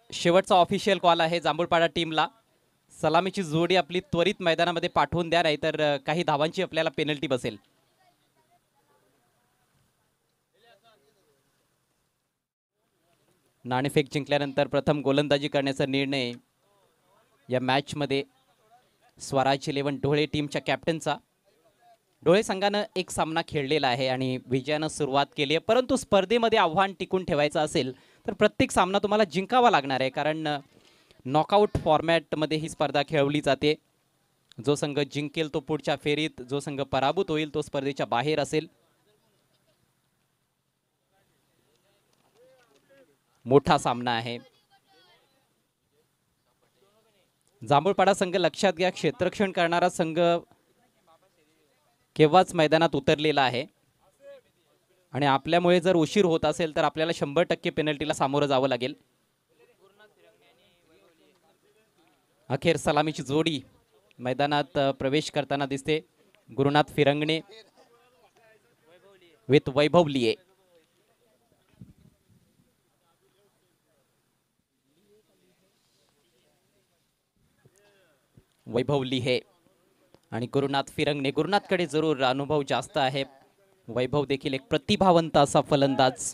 शेवटचा official call आहे जांभूळपाडा टीमला. सलामीची जोडी आपली त्वरित मैदानामध्ये पाठवून द्या, नाहीतर काही धावांची आपल्याला पेनल्टी बसेल. नाणेफेक जिंकल्यानंतर प्रथम गोलंदाजी करण्याचा निर्णय या मॅचमध्ये स्वराज 11 ढोळे टीमच्या कॅप्टनचा. ढोळे संघानं एक सामना खेळलेला आहे आणि विजयानं सुरुवात केली आहे, परंतु स्पर्धेमध्ये आव्हान टिकून ठेवायचं असेल तर प्रत्येक सामना तुम्हाला जिंकावा लागणार आहे, कारण नॉकआउट फॉर्मॅटमध्ये ही स्पर्धा खेळवली जाते. जो संघ जिंकेल तो पुढच्या फेरीत, जो संघ पराभूत होईल तो स्पर्धेच्या बाहेर असेल. मोठा सामना आहे. जांभूळपाडा संघ लक्षात घ्या, क्षेत्ररक्षण करणारा संघ केव्हाच मैदानात उतरलेला आहे आणि आपल्यामुळे जर उशीर होत असेल तर आपल्याला 100% पेनल्टीला सामोरं जावं लागेल. अखेर सलामीची जोडी मैदानात प्रवेश करताना दिसते. गुरुनाथ फिरंगणे विथ वैभव लिये. वैभव लिहे आणि गुरुनाथ फिरंगणे. गुरुनाथकडे जरूर अनुभव जास्त आहे. वैभव देखील एक प्रतिभावंत असा फलंदाज.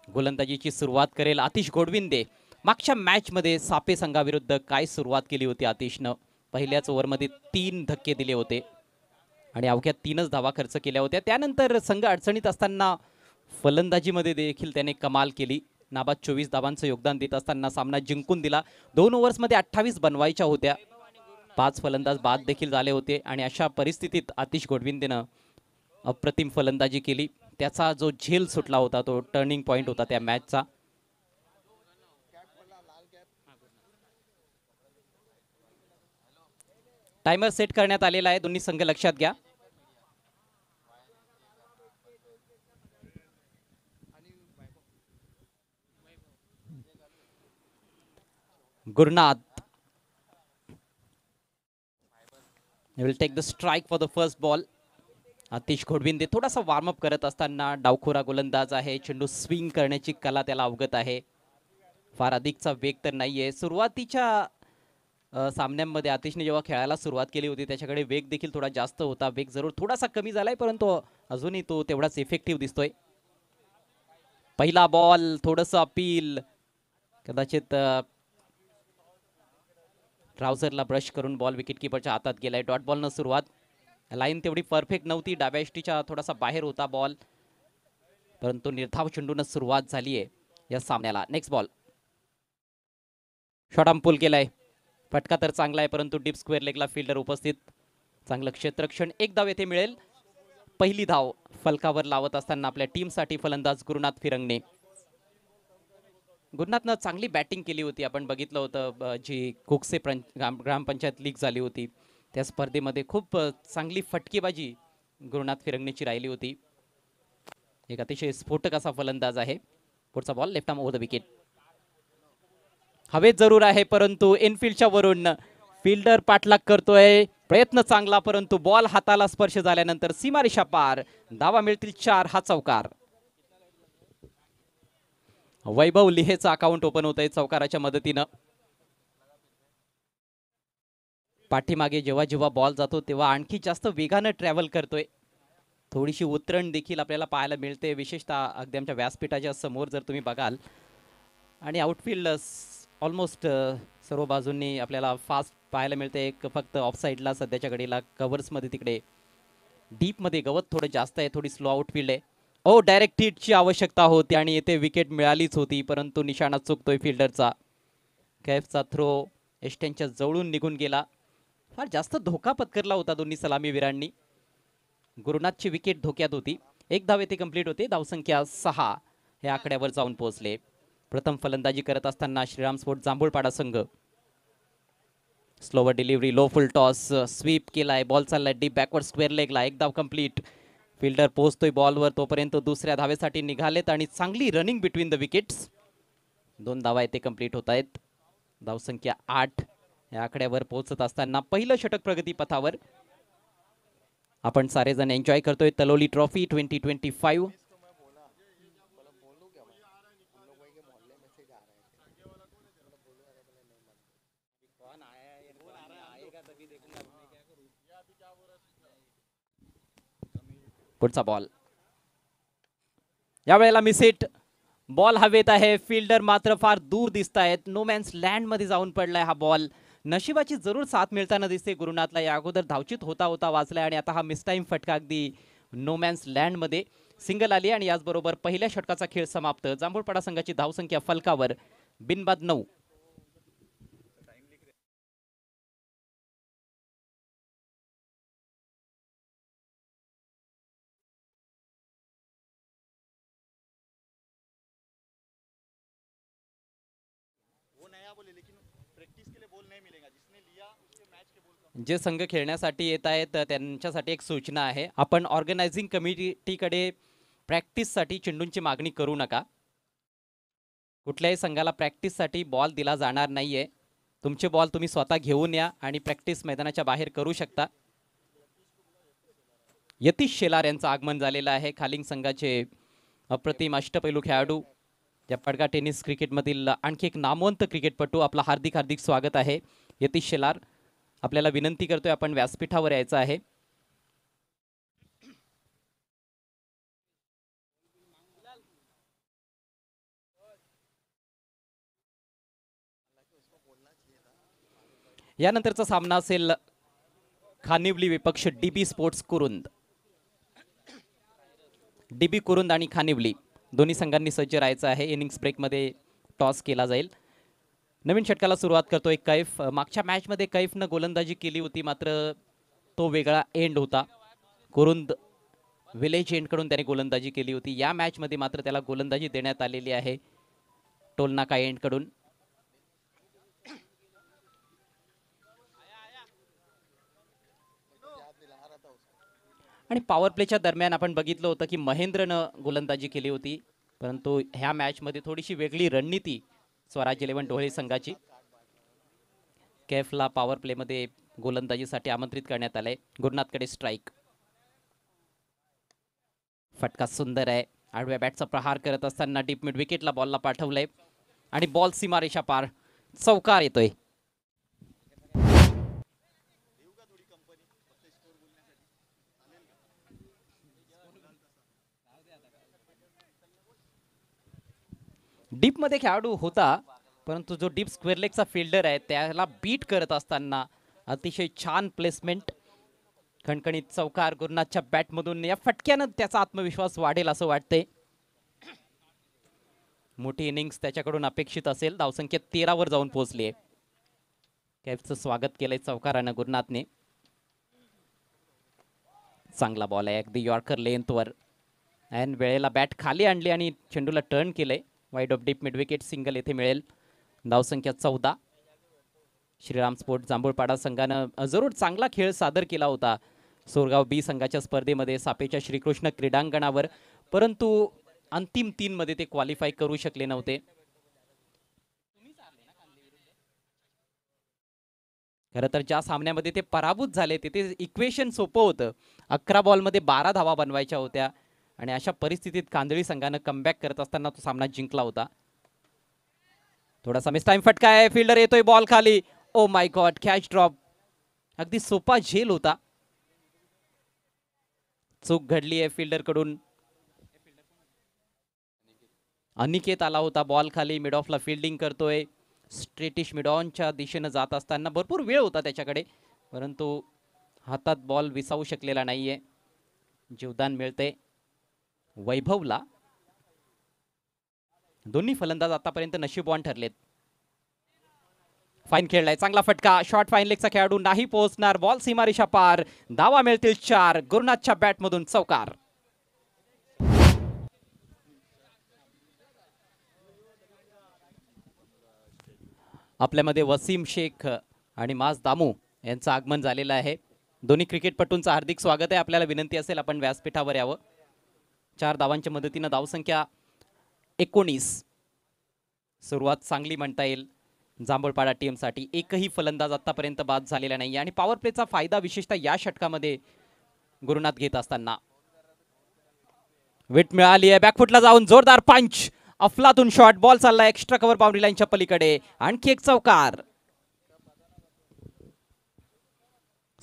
गोलंदाजीची सुरुवात करेल आतिश गोडविंदे. मागच्या मॅचमध्ये सापे संघाविरुद्ध काय सुरुवात केली होती आतिशनं. पहिल्याच ओव्हरमध्ये 3 धक्के दिले होते आणि अवघ्या 3च धावा खर्च केल्या होत्या. त्यानंतर संघ अडचणीत असताना फलंदाजीमध्ये देखील त्याने कमाल केली. नाबाद 24 धावांचं योगदान देत असताना सामना जिंकून दिला. 2 ओव्हर्समध्ये 28 बनवायच्या होत्या. 5 फलंदाज बाद देखील झाले होते आणि अशा परिस्थितीत आतिश गोडविंदेनं अप्रतिम फलंदाजी केली. त्याचा जो झेल सुटला होता तो टर्निंग पॉइंट होता त्या मॅचचा. टाइमर सेट करण्यात आलेला आहे. दोन्ही संघ लक्षात घ्या. Gurunath will take the strike for the first ball. Atish Godvinde थोडासा वॉर्मअप करत असताना डावखोरा गोलंदाज आहे. चेंडू स्विंग करण्याची कला त्याला अवगत आहे. फार अधिकचा वेग तर नाहीये. सुरुवातीच्या सामन्यांमध्ये आतिशने जेव्हा खेळायला सुरुवात केली होती त्याच्याकडे वेग देखील थोडा जास्त होता. वेग जरूर थोडासा कमी झालाय, परंतु अजूनही तो तेवढाच इफेक्टिव्ह दिसतोय. पहिला बॉल थोडंसं अपील, कदाचित ट्राउझरला ब्रश करून बॉल विकेटकीपरच्या हातात गेलाय. डॉट बॉलनं सुरुवात. लाईन तेवढी परफेक्ट नव्हती. डाव्या यष्टीच्या थोडासा बाहेर होता बॉल, परंतु निर्धाव चेंडून सुरुवात झाली आहे या सामन्याला. Next ball. शॉट पुल केलाय. फटका तर चांगला आहे, परंतु डीप स्क्वेअर लेगला फिल्डर उपस्थित. चांगलं क्षेत्ररक्षण. एक धाव येथे मिळेल. पहिली धाव फलकावर लावत असताना आपल्या टीमसाठी फलंदाज गुरुनाथ फिरंगणे. गुरुनाथनं चांगली बॅटिंग केली होती. आपण बघितलं होतं जी कुकसे ग्रामपंचायत लीग झाली होती त्या स्पर्धेमध्ये खूप चांगली फटकेबाजी गुरुनाथ फिरंगणेची राहिली होती. एक अतिशय स्फोटक असा फलंदाज आहे. पुढचा ball left arm over the wicket. हवेत जरूर आहे, परंतु इनफिल्डच्या वरून फिल्डर पाठलाग करतोय. प्रयत्न चांगला, परंतु बॉल हाताला स्पर्श झाल्यानंतर सीमारेषा पार. धावा मिळतील 4. हा चौकार. वैभव लिहेचं अकाउंट ओपन होत आहे चौकाराच्या मदतीनं. पाठीमागे जेव्हा जेव्हा बॉल जातो तेव्हा आणखी जास्त वेगानं ट्रॅव्हल करतोय. थोडीशी उतरण देखील आपल्याला पाहायला मिळते, विशेषतः अगदी आमच्या व्यासपीठाच्या समोर जर तुम्ही बघाल. आणि आउटफील्ड ऑलमोस्ट सर्व बाजूंनी आपल्याला फास्ट पाहायला मिळते. एक फक्त ऑफ साईडला सध्याच्या घडीला कव्हर्समध्ये तिकडे डीपमध्ये गवत थोडं जास्त आहे. थोडी स्लो आउटफील्ड आहे. डायरेक्ट हिटची आवश्यकता होती आणि येथे विकेट मिळालीच होती, परंतु निशाणा चुकतोय फिल्डरचा. कैफचा थ्रो एस्टेनच्या जवळून निघून गेला. फार जास्त धोका पत्करला होता दोन्ही सलामीवीरांनी. गुरुनाथची विकेट धोक्यात होती. एक धाव येथे कंप्लीट होते. धावसंख्या 6 या आकड्यावर जाऊन पोहोचले. प्रथम फलंदाजी करत असताना श्रीराम स्पोर्ट जांभूळपाडा संघ. Slower delivery, low full toss, sweep केलाय. बॉल चाललाय डीप बॅकवर्ड स्क्वेअर लेगला. एक धाव कंप्लीट. फिल्डर पोहोचतोय बॉलवर, तोपर्यंत दुसऱ्या धावेसाठी निघालेत आणि चांगली रनिंग बिटवीन द विकेट्स. 2 धावा येथे कंप्लीट होत आहेत. धावसंख्या 8 या आकड्यावर पोहोचत असताना पहिलं षटक प्रगती पथावर. आपण सारेजण एन्जॉय करतोय तलोली ट्रॉफी 2025. पुढचा बॉल यावेळेला मिस हिट. बॉल हवेत आहे, फिल्डर मात्र फार दूर दिसत आहेत. नो मॅन्स लँड मध्ये जाऊन पडलाय हा बॉल. नशिबाची जरूर साथ मिळताना दिसते गुरुनाथला. या अगोदर धावचित होता होता वाचलाय आणि आता हा मिस टाइम फटका अगदी नो मॅन्स लँड मध्ये सिंगल आली आणि याचबरोबर पहिल्या षटकाचा खेळ समाप्त. जांभूळपाडा संघाची धावसंख्या फलकावर बिनबाद 9. जे संघ खेळण्यासाठी येत आहेत त्यांच्यासाठी एक सूचना आहे. आपण ऑर्गनायझिंग कमिटीकडे प्रॅक्टिससाठी चेंडूंची मागणी करू नका. कुठल्याही संघाला प्रॅक्टिससाठी बॉल दिला जाणार नाहीये. तुमचे बॉल तुम्ही स्वतः घेऊन या आणि प्रॅक्टिस मैदानाच्या बाहेर करू शकता. यतीश शेलार यांचं आगमन झालेलं आहे. खालिंग संघाचे अप्रतिम अष्टपैलू खेळाडू, या पडगा टेनिस क्रिकेटमधील आणखी एक नामवंत क्रिकेटपटू. आपला हार्दिक हार्दिक स्वागत आहे यतीश शेलार. आपल्याला विनंती करतोय आपण व्यासपीठावर यायचं आहे. यानंतरचा सामना असेल खानिवली विपक्ष डीबी स्पोर्ट्स कुरुंद. डीबी कुरुंद आणि खानिवली दोन्ही संघांनी सज्ज राहायचं आहे. इनिंग्स ब्रेकमध्ये टॉस केला जाईल. नवीन षटकाला सुरुवात करतोय कैफ. मागच्या मॅचमध्ये कैफनं गोलंदाजी केली होती, मात्र तो वेगळा एंड होता. कुरुंद विलेज एंडकडून त्याने गोलंदाजी केली होती. या मॅचमध्ये मात्र त्याला गोलंदाजी देण्यात आलेली आहे टोलनाका एंडकडून. आणि पॉवर प्लेच्या दरम्यान आपण बघितलं होतं की महेंद्रनं गोलंदाजी केली होती, परंतु ह्या मॅचमध्ये थोडीशी वेगळी रणनीती स्वराज 11 ढोळे संघाची. कैफला पॉवर प्लेमध्ये गोलंदाजीसाठी आमंत्रित करण्यात आलंय. गुरुनाथकडे स्ट्राईक. फटका सुंदर आहे. आडव्या बॅटचा प्रहार करत असताना डीप मिड विकेटला बॉलला पाठवलंय आणि बॉल सीमारेषा पार चौकार येतोय. डीप मध्ये खेळाडू होता, परंतु जो डीप स्क्वेअर लेगचा फिल्डर आहे त्याला बीट करत असताना अतिशय छान प्लेसमेंट. खणखणीत चौकार गुरुनाथच्या बॅटमधून. या फटक्यानं त्याचा आत्मविश्वास वाढेल असं वाटतंय. मोठी इनिंग्स त्याच्याकडून अपेक्षित असेल. धावसंख्या 13 वर जाऊन पोहोचली आहे. कैफचं स्वागत केलंय चौकारानं गुरुनाथने. चांगला बॉल आहे अगदी यॉर्कर लेंथवर. आणि वेळेला बॅट खाली आणली आणि चेंडूला टर्न केलंय. Wide of deep mid wicket single येथे मिळेल. धावसंख्या 14. श्रीराम स्पोर्ट जांभूळपाडा संघानं जरूर चांगला खेळ सादर केला होता सोरगाव बी संघाच्या स्पर्धेमध्ये सापेच्या श्रीकृष्ण क्रीडांगणावर, परंतु अंतिम 3 मध्ये ते क्वालिफाय करू शकले नव्हते. खरं तर ज्या सामन्यामध्ये ते पराभूत झाले तिथे इक्वेशन सोपं होतं. 11 बॉलमध्ये 12 धावा बनवायच्या होत्या आणि अशा परिस्थितीत कांदळी संघानं कमबॅक करत असताना तो सामना जिंकला होता. थोडासा मिस टाइम फटका आहे. फिल्डर येतोय बॉल खाली. Oh my God, catch drop. अगदी सोपा झेल होता. चूक घडली आहे फिल्डर कडून. अनिकेत आला होता बॉल खाली. मिड ऑफला फिल्डिंग करतोय. स्ट्रेटिश मिड ऑनच्या दिशेनं जात असताना भरपूर वेळ होता त्याच्याकडे, परंतु हातात बॉल विसावू शकलेला नाहीये. जीवदान मिळते वैभवला. दोन्ही फलंदाज आतापर्यंत नशीबवान ठरलेत. फाईन खेळलाय. चांगला फटका. शॉर्ट फाईन लेगचा खेळाडू नाही पोहोचणार. बॉल सीमारेषा पार. धावा मिळतील 4. गुरुनाथच्या बॅटमधून चौकार. आपल्यामध्ये वसीम शेख आणि माज दामू यांचं आगमन झालेलं आहे. दोन्ही क्रिकेटपटूंचं हार्दिक स्वागत आहे. आपल्याला विनंती असेल आपण व्यासपीठावर यावं. 4 धावांच्या मदतीनं धावसंख्या 19. सुरुवात चांगली म्हणता येईल जांभूळपाडा टीमसाठी. एकही फलंदाज आतापर्यंत बाद झालेला नाही आणि पॉवर प्लेचा फायदा विशेषतः या षटकामध्ये गुरुनाथ घेत असताना. विट मिळाली आहे. बॅकफुटला जाऊन जोरदार पंच. अफलातून शॉट. बॉल चालला एक्स्ट्रा कव्हर बाउंड्री लाईनच्या पलीकडे. आणखी एक चौकार.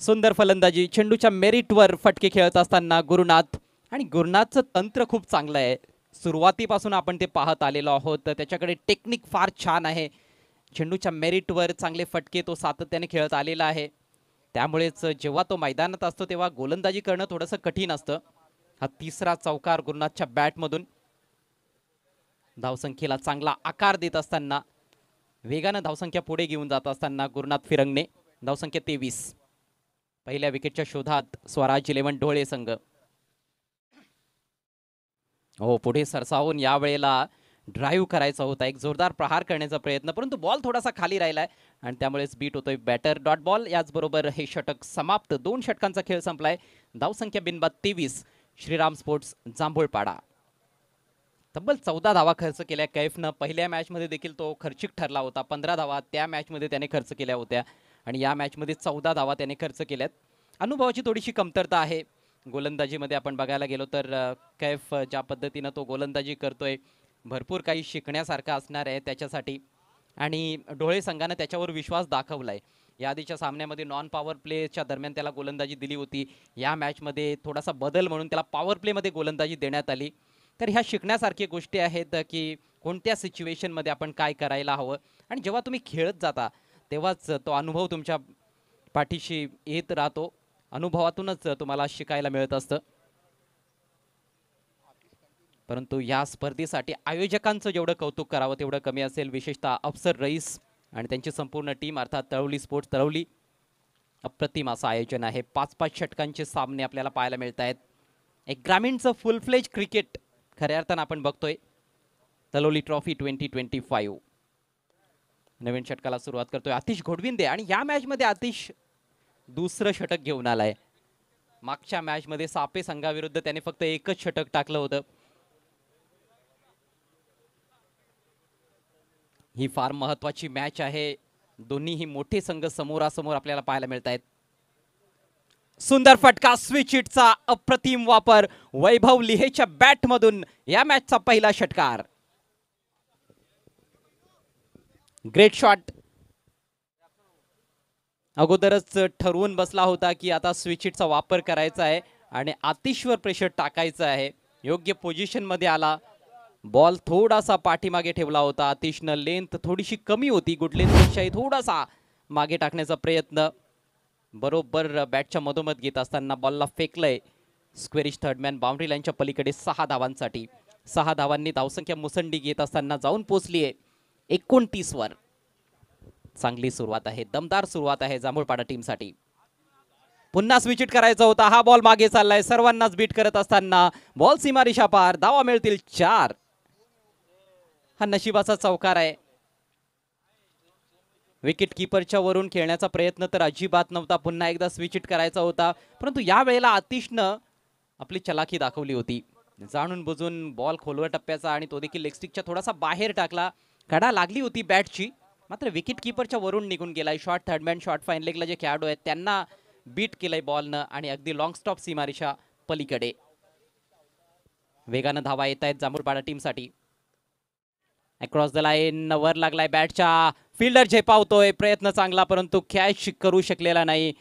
सुंदर फलंदाजी, चेंडूच्या मेरिटवर फटके खेळत असताना गुरुनाथ, आणि गुरुनाथचं तंत्र खूप चांगलं आहे. सुरुवातीपासून आपण ते पाहत आलेलो आहोत. त्याच्याकडे टेक्निक फार छान आहे. चेंडूच्या मेरिटवर चांगले फटके तो सातत्याने खेळत आलेला आहे. त्यामुळेच जेव्हा तो मैदानात असतो तेव्हा गोलंदाजी करणं थोडंसं कठीण असतं. हा तिसरा चौकार गुरुनाथच्या बॅटमधून. धावसंख्येला चांगला आकार देत असताना, वेगानं धावसंख्या पुढे घेऊन जात असताना गुरुनाथ फिरंगणे. धावसंख्या 23. पहिल्या विकेटच्या शोधात स्वराज 11 ढोळे संघ. हो, पुढे सरसावून यावेळेला ड्राईव्ह करायचा होता, एक जोरदार प्रहार करण्याचा प्रयत्न, परंतु बॉल थोडासा खाली राहिलाय आणि त्यामुळेच बीट होतोय बॅटर. Dot ball. याचबरोबर हे षटक समाप्त. 2 षटकांचा खेळ संपलाय. धावसंख्या बिनबाद 23. श्रीराम स्पोर्ट्स जांभूळपाडा. तब्बल 14 धावा खर्च केल्या कैफनं. पहिल्या मॅचमध्ये देखील तो खर्चिक ठरला होता. 15 धावा त्या मॅचमध्ये त्याने खर्च केल्या होत्या आणि या मॅचमध्ये 14 धावा त्याने खर्च केल्यात. अनुभवाची थोडीशी कमतरता आहे गोलंदाजीमध्ये. आपण बघायला गेलो तर कैफ ज्या पद्धतीनं तो गोलंदाजी करतोय, भरपूर काही शिकण्यासारखं असणार आहे त्याच्यासाठी, आणि ढोळे संघानं त्याच्यावर विश्वास दाखवलाय. याआधीच्या सामन्यामध्ये नॉन पॉवर प्लेच्या दरम्यान त्याला गोलंदाजी दिली होती. या मॅचमध्ये थोडासा बदल म्हणून त्याला पॉवर प्लेमध्ये गोलंदाजी देण्यात आली. तर ह्या शिकण्यासारख्या गोष्टी आहेत की कोणत्या सिच्युएशनमध्ये आपण काय करायला हवं, आणि जेव्हा तुम्ही खेळत जाता तेव्हाच तो अनुभव तुमच्या पाठीशी येत राहतो. अनुभवातूनच तुम्हाला शिकायला मिळत असतं. परंतु या स्पर्धेसाठी आयोजकांचं जेवढं कौतुक करावं तेवढं कमी असेल. विशेषतः अफसर रईस आणि त्यांची संपूर्ण टीम, अर्थात तळवली स्पोर्ट्स तळवली. अप्रतिम असं आयोजन आहे. 5-5 षटकांचे सामने आपल्याला पाहायला मिळत आहेत. एक ग्रामीणचं फुल फ्लेज क्रिकेट खऱ्या अर्थानं आपण बघतोय. तलोली ट्रॉफी 2025. नवीन षटकाला सुरुवात करतोय आतिश घोडविंदे, आणि या मॅचमध्ये आतिश दुसरं षटक घेऊन आलाय. मागच्या मॅचमध्ये सापे संघाविरुद्ध त्याने फक्त एकच षटक टाकलं होतं. ही फार महत्वाची मॅच आहे. दोन्हीही मोठे संघ समोरासमोर आपल्याला पाहायला मिळत आहेत. सुंदर फटका, स्विच हिटचा अप्रतिम वापर वैभव लिहेच्या बॅटमधून. या मॅचचा पहिला षटकार. Great shot. अगोदरच ठरवून बसला होता की आता स्विच हिटचा वापर करायचा आहे आणि आतिशवर प्रेशर टाकायचं आहे. योग्य पोझिशन मध्ये आला. बॉल थोडासा पाठीमागे ठेवला होता. आतिशनं लेंथ थोडीशी कमी होती, गुड लेंथपेक्षाही थोडासा मागे टाकण्याचा प्रयत्न. बरोबर बॅटच्या मधोमध घेत असताना बॉलला फेकलंय. स्क्वेरिश थर्डमॅन बाउंड्री लाईनच्या पलीकडे 6 धावांसाठी. 6 धावांनी धावसंख्या मुसंडी घेत असताना जाऊन पोहोचली आहे 29 वर. चांगली सुरुवात आहे, दमदार सुरुवात आहे जांभूळपाडा टीमसाठी. पुन्हा स्विच हिट करायचा होता. हा बॉल मागे चाललाय. सर्वांनाच बीट करत असताना बॉल सीमारेषा पार. धावा मिळतील 4. हा नशिबाचा चौकार आहे. विकेट किपरच्या वरून खेळण्याचा प्रयत्न तर अजिबात नव्हता. पुन्हा एकदा स्विच हिट करायचा होता, परंतु या वेळेला आतिशनं आपली चलाखी दाखवली होती. जाणून बुजून बॉल खोलवर टप्प्याचा आणि तो देखील लेगस्टिकच्या थोडासा बाहेर टाकला. कडा लागली होती बॅटची, मात्र विकेट किपरच्या वरून निघून गेलाय. शॉर्ट थर्डमॅन, शॉर्ट फाईन लेगला जे खेळाडू आहेत त्यांना बीट केलंय बॉलनं आणि अगदी लॉंग स्टॉप सीमारेषा पलीकडे. वेगानं धावा येत आहेत जांभूळपाडा टीमसाठी. अक्रॉस द लाईन वर लागलाय बॅटच्या. फिल्डर झेपावतोय. प्रयत्न चांगला, परंतु कॅच करू शकलेला नाही.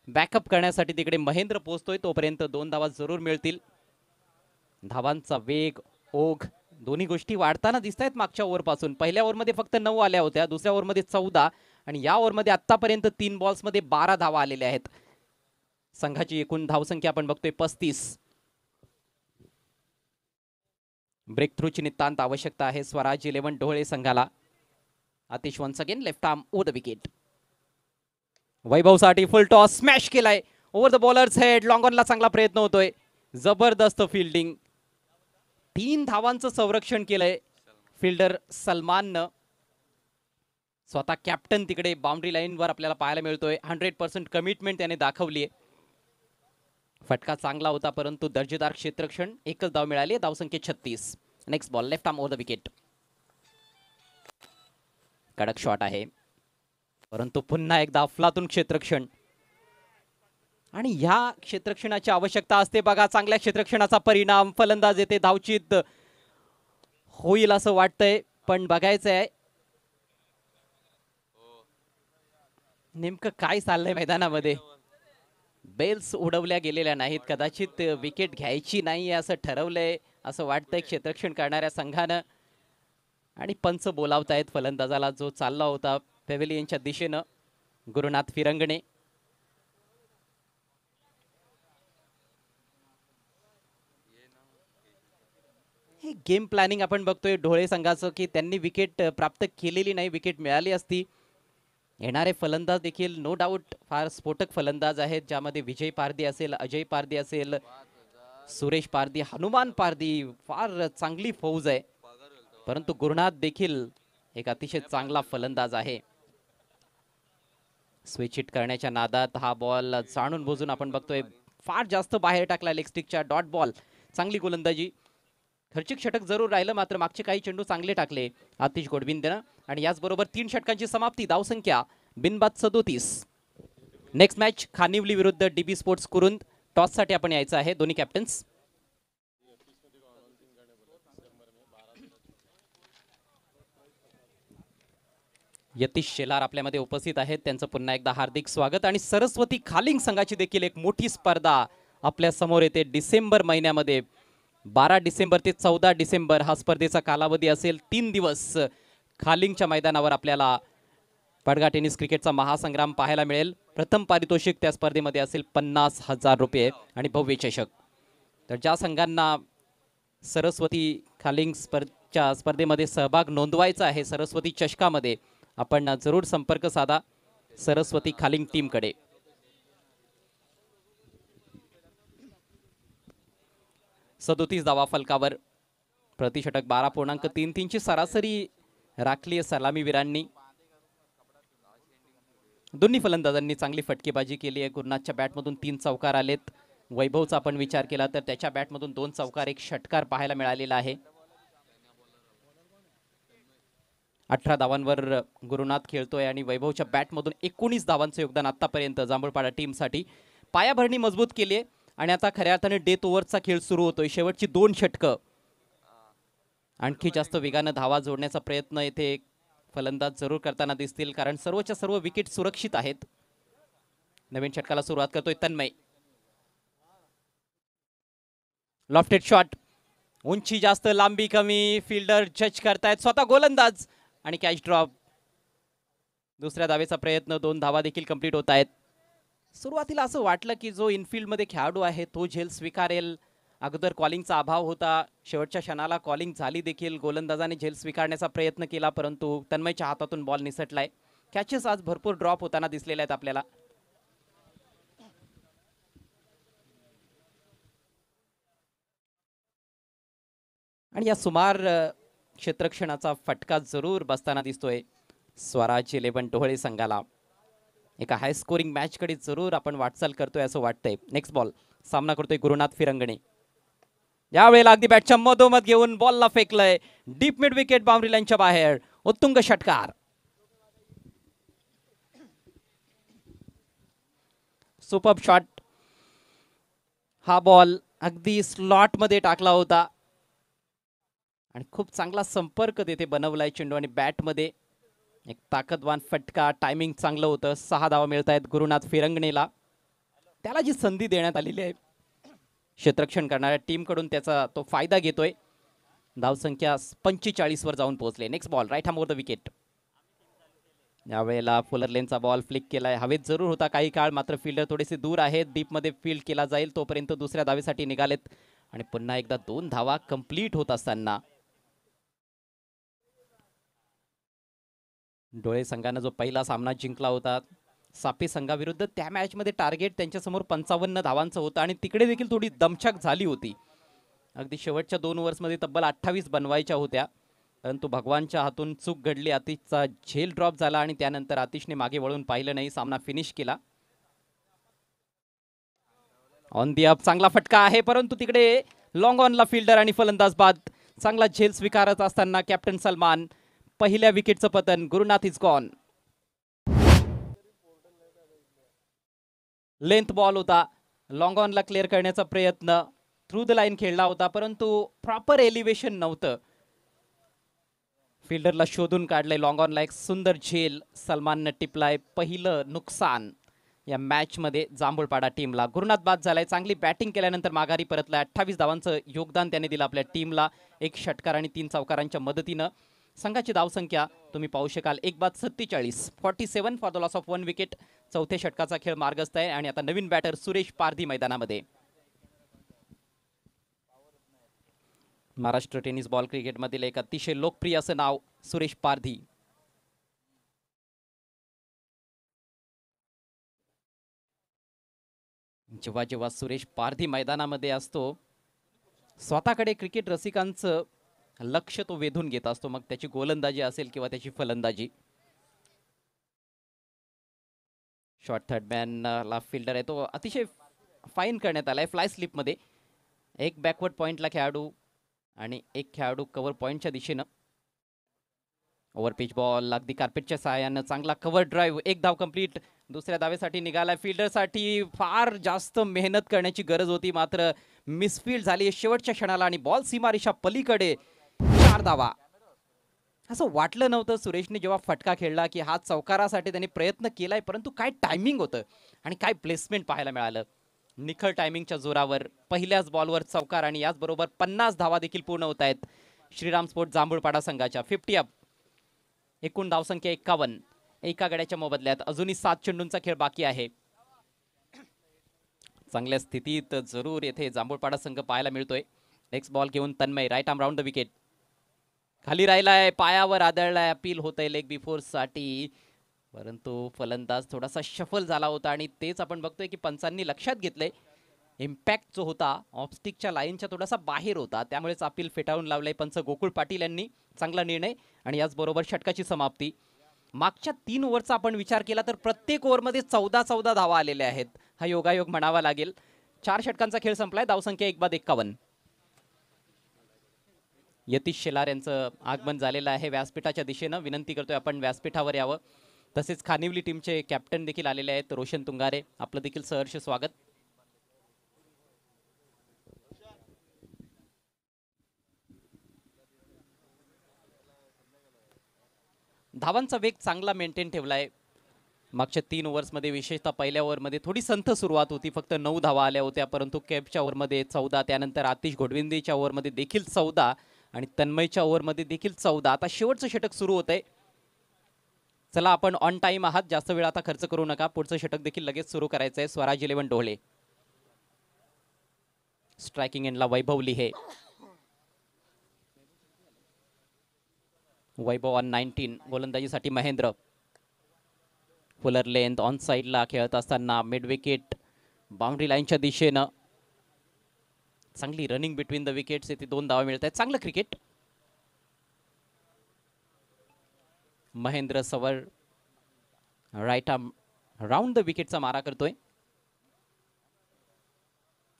बॅकअप करण्यासाठी तिकडे महेंद्र पोहोचतोय. तोपर्यंत 2 धावा जरूर मिळतील. धावांचा वेग, ओघ दोन्ही गोष्टी वाढताना दिसत आहेत मागच्या ओव्हरपासून. पहिल्या ओव्हरमध्ये फक्त 9 आल्या होत्या, दुसऱ्या ओव्हरमध्ये 14 आणि या ओव्हरमध्ये आतापर्यंत 3 बॉल्समध्ये 12 धावा आलेल्या आहेत. संघाची एकूण धावसंख्या आपण बघतोय 35. ब्रेक थ्रूची नितांत आवश्यकता आहे स्वराज 11 ढोळे संघाला. Atish once again left arm over the wicket. वैभवसाठी फुल टॉस स्मॅश केलाय over the bowler's head. Long ऑनला चांगला प्रयत्न होतोय. जबरदस्त फिल्डिंग. 3 धावांचं संरक्षण केलंय फिल्डर सलमाननं. स्वतः कॅप्टन तिकडे बाउंड्री लाईनवर आपल्याला पाहायला मिळतोय. 100% कमिटमेंट त्याने दाखवली आहे. फटका चांगला होता, परंतु दर्जेदार क्षेत्ररक्षण. एकच धाव मिळाली. धावसंख्या 36. Next ball left arm over the wicket. कडक शॉट आहे, परंतु पुन्हा एकदा अफलातून क्षेत्ररक्षण. आणि ह्या क्षेत्ररक्षणाची आवश्यकता असते बघा. चांगल्या क्षेत्ररक्षणाचा परिणाम. फलंदाज येते धावचित होईल असं वाटतंय, पण बघायचं आहे नेमकं काय चाललंय मैदानामध्ये. बेल्स उडवल्या गेलेल्या नाहीत. कदाचित विकेट घ्यायची नाही असं ठरवलंय असं वाटतंय क्षेत्ररक्षण करणाऱ्या संघानं. आणि पंच बोलावतायत फलंदाजाला जो चालला होता पॅव्हेलियनच्या दिशेनं गुरुनाथ फिरंगणे. हे गेम प्लॅनिंग आपण बघतोय ढोळे संघाचं की त्यांनी विकेट प्राप्त केलेली नाही, विकेट मिळाली असती. येणारे फलंदाज देखील नो डाऊट फार स्फोटक फलंदाज आहेत, ज्यामध्ये विजय पारदी असेल, अजय पारदी असेल, सुरेश पारदी, हनुमान पारदी, फार चांगली फौज आहे. परंतु गुरुनाथ देखील एक अतिशय चांगला फलंदाज आहे. स्विच हिट करण्याच्या नादात हा बॉल जाणून बुजून आपण बघतोय फार जास्त बाहेर टाकला लेग स्टिकच्या. डॉट बॉल, चांगली गोलंदाजी. खर्चिक षटक जरूर राहिलं, मात्र मागचे काही चेंडू चांगले टाकले आतिश गोडविंदनं. आणि याचबरोबर 3 षटकांची समाप्ती. धावसंख्या बिनबाद 37. नेक्स्ट मॅच खानिवली विरुद्ध डीबी स्पोर्ट्स कुरुंद. टॉससाठी आपण यायचं आहे दोन्ही कॅप्टन्स. यतीश शेलार आपल्यामध्ये उपस्थित आहेत, त्यांचं पुन्हा एकदा हार्दिक स्वागत. आणि सरस्वती खालिंग संघाची देखील एक मोठी स्पर्धा आपल्या समोर येते डिसेंबर महिन्यामध्ये. 12 डिसेंबर ते 14 डिसेंबर हा स्पर्धेचा कालावधी असेल. 3 दिवस खालिंगच्या मैदानावर आपल्याला पडगा टेनिस क्रिकेटचा महासंग्राम पाहायला मिळेल. प्रथम पारितोषिक त्या स्पर्धेमध्ये असेल 50,000 रुपये आणि भव्य चषक. तर ज्या संघांना सरस्वती खालिंग स्पर्धेमध्ये सहभाग नोंदवायचा आहे, सरस्वती चषकामध्ये, आपण जरूर संपर्क साधा सरस्वती खालिंग टीमकडे. सदोतीस धावा फलकावर, प्रतिषटक 12.33 ची सरासरी राखली आहे सलामीवीरांनी. दोन्ही फलंदाजांनी चांगली फटकेबाजी केली आहे. गुरुनाथच्या बॅटमधून 3 चौकार आलेत. वैभवचा आपण विचार केला तर त्याच्या बॅटमधून 2 चौकार, 1 षटकार पाहायला मिळालेला आहे. 18 धावांवर गुरुनाथ खेळतोय आणि वैभवच्या बॅटमधून 19 धावांचं योगदान आतापर्यंत जांभूळपाडा टीमसाठी. पायाभरणी मजबूत केली आहे आणि आता खऱ्या अर्थाने डेथ ओव्हरचा खेळ सुरू होतोय. शेवटची 2 षटकं. आणखी जास्त वेगानं धावा जोडण्याचा प्रयत्न येथे फलंदाज जरूर करताना दिसतील, कारण सर्वच्या सर्व विकेट सुरक्षित आहेत. नवीन षटकाला सुरुवात करतोय तन्मय. लॉफ्टेड शॉट, उंची जास्त लांबी कमी, फिल्डर जज करतायत, स्वतः गोलंदाज आणि कॅच ड्रॉप. दुसऱ्या धावेचा प्रयत्न, 2 धावा देखील कंप्लीट होत आहेत. सुरुवातीला असं वाटलं की जो इनफिल्डमध्ये खेळाडू आहे तो झेल स्वीकारेल. अगोदर कॉलिंगचा अभाव होता, शेवटच्या क्षणाला कॉलिंग झाली देखील. गोलंदाजाने झेल स्वीकारण्याचा प्रयत्न केला, परंतु तन्मयच्या हातातून बॉल निसटलाय. कॅचेस आज भरपूर ड्रॉप होताना दिसलेले आहेत आपल्याला. आणि या सुमार क्षेत्ररक्षणाचा फटका जरूर बसताना दिसतोय स्वराज 11 ढोळे संघाला. एका हाय स्कोरिंग मॅच कडे जरूर आपण वाटचाल करतोय असं वाटतंय. नेक्स्ट बॉल सामना करतोय गुरुनाथ फिरंगणे. यावेळेला अगदी बॅटच्या मधोमध घेऊन बॉलला फेकलंय डीप मिड विकेट, बाउंड्री लाईनच्या बाहेर. उत्तुंग षटकार. Super shot. हा बॉल अगदी स्लॉट मध्ये टाकला होता आणि खूप चांगला संपर्क तिथे बनवलाय चेंडू आणि बॅट मध्ये. एक ताकदवान फटका, टायमिंग चांगलं होतं. 6 धावा मिळत आहेत गुरुनाथ फिरंगणेला. त्याला जी संधी देण्यात आलेली आहे क्षेत्ररक्षण करणाऱ्या टीम कडून, त्याचा तो फायदा घेतोय. धावसंख्या 45 वर जाऊन पोहोचले. Next ball right arm over the wicket. यावेळेला फुलर लेनचा बॉल फ्लिक केलाय. हवेत जरूर होता काही काळ, मात्र फिल्डर थोडेसे दूर आहेत. डीप मध्ये फील्ड केला जाईल तोपर्यंत दुसऱ्या धावेसाठी निघालेत आणि पुन्हा एकदा 2 धावा कंप्लीट होत असताना ढोळे संघानं जो पहिला सामना जिंकला होता सापी संघाविरुद्ध, त्या मॅच मध्ये टार्गेट त्यांच्यासमोर 55 धावांचं होतं आणि तिकडे देखील थोडी दमछाक झाली होती. अगदी शेवटच्या 2 ओव्हर्समध्ये तब्बल 28 बनवायच्या होत्या, परंतु भगवानच्या हातून चूक घडली. आतिशचा झेल ड्रॉप झाला आणि त्यानंतर आतिशने मागे वळून पाहिलं नाही, सामना फिनिश केला. ऑन दी अप चांगला फटका आहे, परंतु तिकडे लॉंग ऑनला फिल्डर आणि फलंदाज बाद. चांगला झेल स्वीकारत असताना कॅप्टन सलमान. पहिल्या विकेटचं पतन. Gurunath is gone. Length ball होता, लॉंग ऑनला क्लिअर करण्याचा प्रयत्न, थ्रू द लाईन खेळला होता, परंतु प्रॉपर एलिव्हेशन नव्हतं. फिल्डरला शोधून काढलंय लॉंग ऑनला. एक सुंदर झेल सलमाननं टिपलाय. पहिलं नुकसान या मॅच मध्ये जांभूळपाडा टीमला. गुरुनाथ बाद झालाय, चांगली बॅटिंग केल्यानंतर माघारी परतलाय. 28 धावांचं योगदान त्याने दिलं आपल्या टीमला. 1 षटकार आणि 3 चौकारांच्या मदतीनं. संघाची धावसंख्या तुम्ही पाहू शकाल 1 बाद 47, 47 for the loss of 1 wicket. चौथ्या षटकाचा खेळ मार्गस्थ आहे आणि आता नवीन बॅटर सुरेश पारधी मैदानामध्ये. महाराष्ट्र टेनिस बॉल क्रिकेटमधील एक अतिशय लोकप्रिय असं नाव सुरेश पारधी. जेव्हा जेव्हा सुरेश पारधी मैदानामध्ये असतो, स्वतःकडे क्रिकेट रसिकांचं लक्ष तो वेधून घेत असतो, मग त्याची गोलंदाजी असेल किंवा त्याची फलंदाजी. शॉर्ट थर्ड मॅन ला फिल्डर आहे तो अतिशय फाईन करण्यात आलाय फ्लाय स्लिप मध्ये. एक बॅकवर्ड पॉइंटला खेळाडू आणि एक खेळाडू कव्हर पॉइंटच्या दिशेनं. ओव्हर पिच बॉल अगदी कार्पेटच्या सहाय्यानं चांगला कव्हर ड्राईव्ह. एक धाव कंप्लीट. दुसऱ्या धावेसाठी निघाला. फिल्डरसाठी फार जास्त मेहनत करण्याची गरज होती, मात्र मिसफील्ड झाली शेवटच्या क्षणाला आणि बॉल सीमारेषा पलीकडे. 4 धावा. असं वाटलं नव्हतं सुरेशने जेव्हा फटका खेळला की हा चौकारासाठी त्याने प्रयत्न केलाय, परंतु काय टायमिंग होतं आणि काय प्लेसमेंट पाहायला मिळालं. निखळ टायमिंगच्या जोरावर पहिल्याच बॉलवर चौकार आणि याचबरोबर 50 धावा देखील पूर्ण होत आहेत श्रीराम स्पोर्ट्स जांभूळपाडा संघाच्या. 50 अप. एकूण धावसंख्या 51. एका गड्याच्या मोबदल्यात अजूनही 7 चेंडूंचा खेळ बाकी आहे. चांगल्या स्थितीत जरूर येथे जांभूळपाडा संघ पाहायला मिळतोय. नेक्स्ट बॉल घेऊन Tanmay right arm round the wicket. खाली राहिलाय, पायावर आदळलाय. अपील होतंय लेग बिफोर साठी, परंतु फलंदाज थोडासा शफल झाला होता आणि तेच आपण बघतोय की पंचांनी लक्षात घेतलंय. इम्पॅक्ट जो होता ऑफस्टिकच्या लाईनच्या थोडासा बाहेर होता, त्यामुळेच अपील फेटाळून लावलंय पंच गोकुळ पाटील यांनी. चांगला निर्णय आणि याचबरोबर षटकाची समाप्ती. मागच्या 3 ओव्हरचा आपण विचार केला तर प्रत्येक ओव्हरमध्ये 14 धावा आलेल्या आहेत. हा योगायोग म्हणावा लागेल. 4 षटकांचा खेळ संपलाय. धावसंख्या 1 बाद 51. यतीश शेलार यांचं आगमन झालेलं आहे व्यासपीठाच्या दिशेनं. विनंती करतोय आपण व्यासपीठावर यावं. तसेच खानिवली टीमचे कॅप्टन देखील आलेले आहेत रोशन तुंगारे. आपलं देखील सहर्ष स्वागत. धावांचा वेग चांगला मेंटेन ठेवलाय. मागच्या 3 ओव्हर्समध्ये विशेषतः पहिल्या ओव्हरमध्ये थोडी संथ सुरुवात होती, फक्त 9 धावा आल्या होत्या, परंतु केपच्या ओव्हरमध्ये 14, त्यानंतर आतिश घोडविंदेच्या ओव्हरमध्ये देखील 14 आणि तन्मयच्या ओव्हरमध्ये देखील 14. आता शेवटचं षटक सुरू होतंय. चला आपण ऑन टाइम आहात, जास्त वेळ आता खर्च करू नका. पुढचं षटक देखील लगेच सुरू करायचं आहे. स्वराज 11 डोहळे. स्ट्रायकिंग एंडला वैभव लिहे. वैभव ऑन 19. गोलंदाजीसाठी महेंद्र. फुलर लेंथ ऑन साइडला खेळत असताना मिड विकेट बाउंड्री लाईनच्या दिशेनं. चांगली रनिंग बिटवीन द विकेट्स. येथे 2 धावा मिळत आहेत. चांगलं क्रिकेट. महेंद्र सवर राईट आर्म राऊंड द विकेटचा मारा करतोय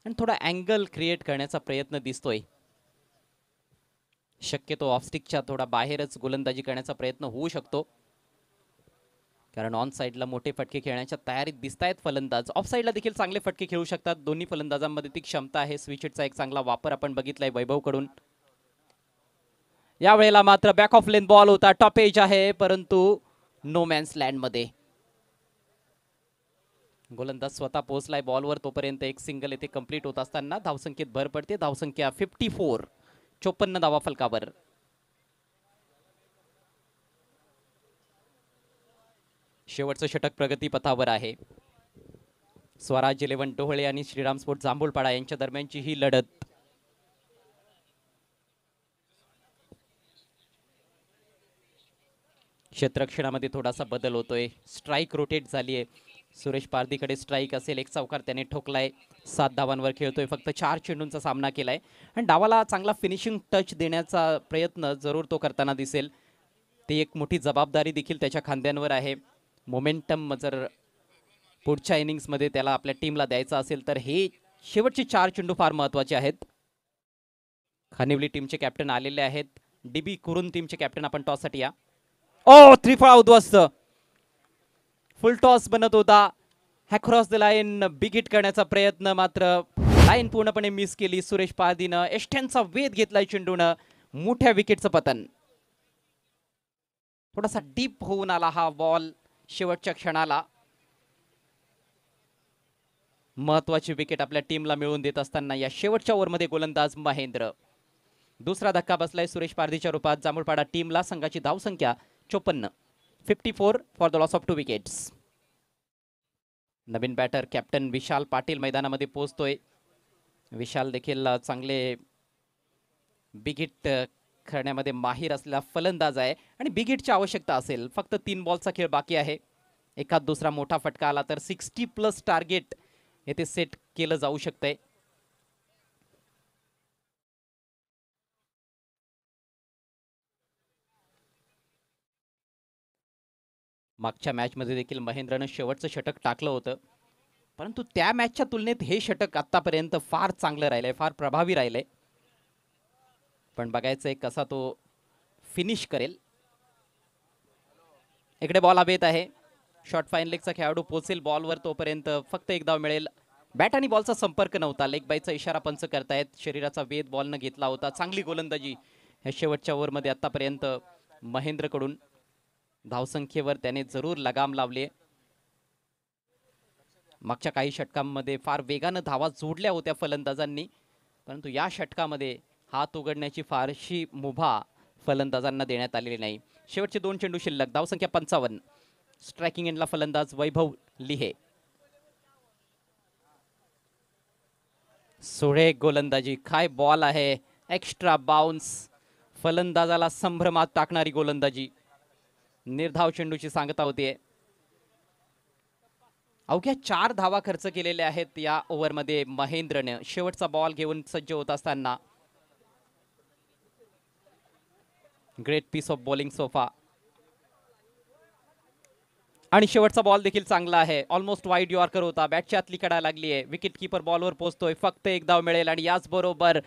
आणि थोडा अँगल क्रिएट करण्याचा प्रयत्न दिसतोय. शक्यतो ऑफस्टिकच्या थोडा बाहेरच गोलंदाजी करण्याचा प्रयत्न होऊ शकतो, कारण ऑन साइडला मोठे फटके खेळण्याच्या तयारीत दिसत आहेत फलंदाज. ऑफ साइडला देखील चांगले फटके खेळू शकतात. दोन्ही फलंदाजांमध्ये ती क्षमता आहे. स्विच हिटचा एक चांगला वापर आपण बघितलाय वैभवकडून. यावेळेला मात्र बॅक ऑफ लेन बॉल होता. टॉप एज आहे, परंतु नो मॅन्स लँड मध्ये गोलंदाज स्वतः पोहोचलाय बॉलवर. तोपर्यंत एक सिंगल येथे कंप्लीट होत असताना धावसंख्येत भर पडते. धावसंख्या 54. 54 धावा फलकावर. शेवटचं षटक प्रगतीपथावर आहे. स्वराज 11 डोहळे आणि श्रीराम स्पोर्ट्स जांभूळपाडा यांच्या दरम्यानची ही लढत. क्षेत्ररक्षणामध्ये थोडासा बदल होतोय. स्ट्राईक रोटेट झाली आहे. सुरेश पारधीकडे स्ट्राईक असेल. एक चौकार त्याने ठोकलाय. 7 धावांवर खेळतोय. फक्त 4 चेंडूंचा सामना केलाय आणि डावाला चांगला फिनिशिंग टच देण्याचा प्रयत्न जरूर तो करताना दिसेल. ती एक मोठी जबाबदारी देखील त्याच्या खांद्यांवर आहे. मोमेंटम जर पुढच्या इनिंग्समध्ये त्याला आपल्या टीमला द्यायचा असेल तर हे शेवटचे 4 चेंडू फार महत्त्वाचे आहेत. खानिवली टीमचे कॅप्टन आलेले आहेत. डीबी कुरुन टीमचे कॅप्टन. आपण टॉससाठी या. ओ त्रिफळा उद्ध्वस्त. फुल टॉस बनत होता. Cross the line big hit करण्याचा प्रयत्न, मात्र लाईन पूर्णपणे मिस केली सुरेश पारधीनं. एस्टेनचा वेध घेतलाय चेंडूनं. मोठ्या विकेटचं पतन. थोडासा डीप होऊन आला हा बॉल शेवटच्या क्षणाला. महत्वाची विकेट आपल्या टीमला मिळवून देत असताना या शेवटच्या ओव्हरमध्ये गोलंदाज महेंद्र. दुसरा धक्का बसलाय सुरेश पारधीच्या रूपात. जांभूळपाडा टीमला संघाची धावसंख्या 54. 54 for the loss of 2 wickets. नवीन बॅटर कॅप्टन विशाल पाटील मैदानामध्ये पोहोचतोय. विशाल देखील चांगले बिग हिट खेळण्यामध्ये माहीर असलेला फलंदाज आहे आणि बिग हिटची आवश्यकता असेल. फक्त 3 बॉलचा खेळ बाकी आहे. एखाद दुसरा मोठा फटका आला तर 60+ टार्गेट येथे सेट केलं जाऊ शकतंय. मागच्या मॅचमध्ये देखील महेंद्रनं शेवटचं षटक टाकलं होतं, परंतु त्या मॅचच्या तुलनेत हे षटक आतापर्यंत फार चांगलं राहिलंय, फार प्रभावी राहिलंय. पण बघायचंय कसा तो फिनिश करेल. इकडे बॉल हवेत आहे. शॉर्ट फाईन लेगचा खेळाडू पोचेल बॉलवर तोपर्यंत फक्त एक धाव मिळेल. बॅट आणि बॉलचा संपर्क नव्हता. लेग बायचा इशारा पंच करतायत. शरीराचा वेध बॉलनं घेतला होता. चांगली गोलंदाजी ह्या शेवटच्या ओव्हरमध्ये आतापर्यंत महेंद्रकडून. धावसंख्येवर त्याने जरूर लगाम लावली. मागच्या काही षटकांमध्ये फार वेगानं धावा जोडल्या होत्या फलंदाजांनी, परंतु या षटकामध्ये हात उघडण्याची फारशी मुभा फलंदाजांना देण्यात आलेली नाही. शेवटचे 2 चेंडू शिल्लक. धावसंख्या 55. स्ट्रायकिंग एंडला फलंदाज वैभव लिहे. सुरेख गोलंदाजी. काय बॉल आहे. Extra bounce. फलंदाजाला संभ्रमात टाकणारी गोलंदाजी. निर्धाव चेंडूची सांगता होतीये. अवघ्या 4 धावा खर्च केलेल्या आहेत या ओव्हरमध्ये महेंद्रने. शेवटचा बॉल घेऊन सज्ज होत असताना ग्रेट पीस ऑफ बॉलिंग सोफा. आणि शेवटचा बॉल देखील चांगला आहे. ऑलमोस्ट वाईड यॉर्कर होता. बॅटची आतली कडा लागली आहे. विकेट कीपर बॉलवर पोहोचतोय. फक्त एक धाव मिळेल आणि याचबरोबर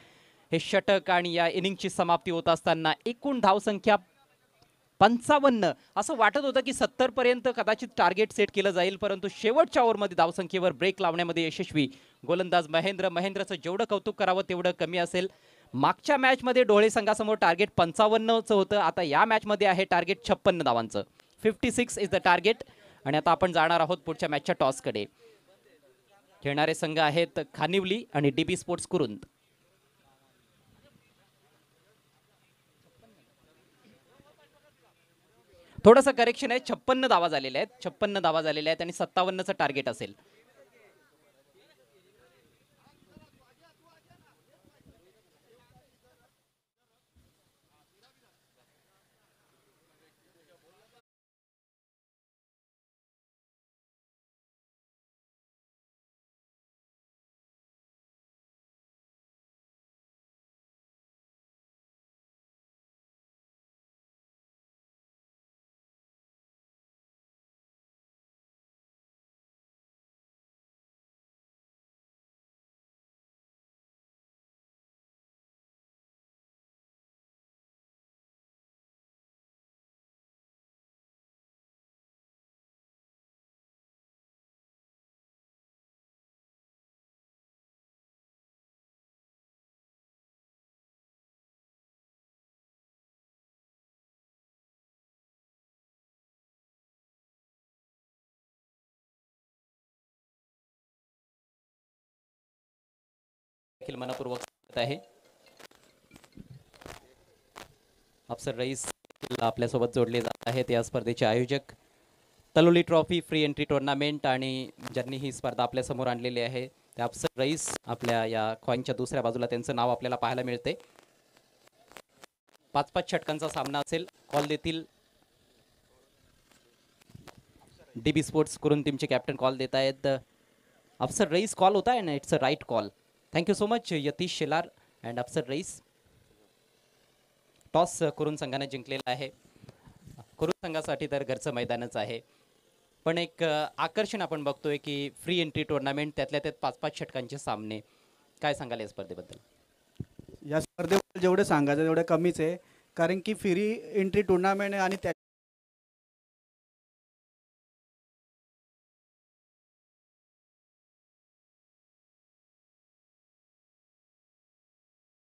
हे षटक आणि या इनिंगची समाप्ती होत असताना एकूण धावसंख्या 55. असं वाटत होतं की 70 पर्यंत कदाचित टार्गेट सेट केलं जाईल, परंतु शेवटच्या ओव्हरमध्ये धावसंख्येवर ब्रेक लावण्यामध्ये यशस्वी गोलंदाज महेंद्र. महेंद्रचं जेवढं कौतुक करावं तेवढं कमी असेल. मागच्या मॅचमध्ये डोळे संघासमोर टार्गेट 55चं होतं. आता या मॅचमध्ये आहे टार्गेट 56 धावांचं. 56 is the target. आणि आता आपण जाणार आहोत पुढच्या मॅचच्या टॉसकडे. खेळणारे संघ आहेत खानिवली आणि डीबी स्पोर्ट्स कुरुंद. थोडंसं करेक्शन आहे. 56 धावा झालेल्या आहेत. 56 धावा झालेल्या आहेत आणि 57चं टार्गेट असेल. मनपूर्वक आहे. अफसर रईस आपल्यासोबत जोडले जात आहेत. या स्पर्धेचे आयोजक तलोली ट्रॉफी फ्री एंट्री टुर्नामेंट आणि ज्यांनी ही स्पर्धा आपल्यासमोर आणलेली आहे ते अफसर रईस. आपल्या या कॉईनच्या दुसऱ्या बाजूला त्यांचं नाव आपल्याला पाहायला मिळते. 5-5 षटकांचा सामना असेल. कॉल देतील डीबी स्पोर्ट्स करून टीमचे कॅप्टन कॉल देत आहेत. अफसर रईस कॉल होता है ना. It's a right call. Thank you so much Yatish Shelar and अफसर रईस. टॉस कुरुंद संघाने जिंकलेला आहे. कुरुंद संघासाठी तर घरचं मैदानच आहे, पण एक आकर्षण आपण बघतोय की फ्री एंट्री टुर्नामेंट, त्यातल्या त्यात 5-5 षटकांचे सामने. काय सांगाल या स्पर्धेबद्दल? या स्पर्धेबद्दल जेवढे सांगायचं तेवढे कमीच आहे, कारण की फ्री एंट्री टुर्नामेंट आहे आणि त्या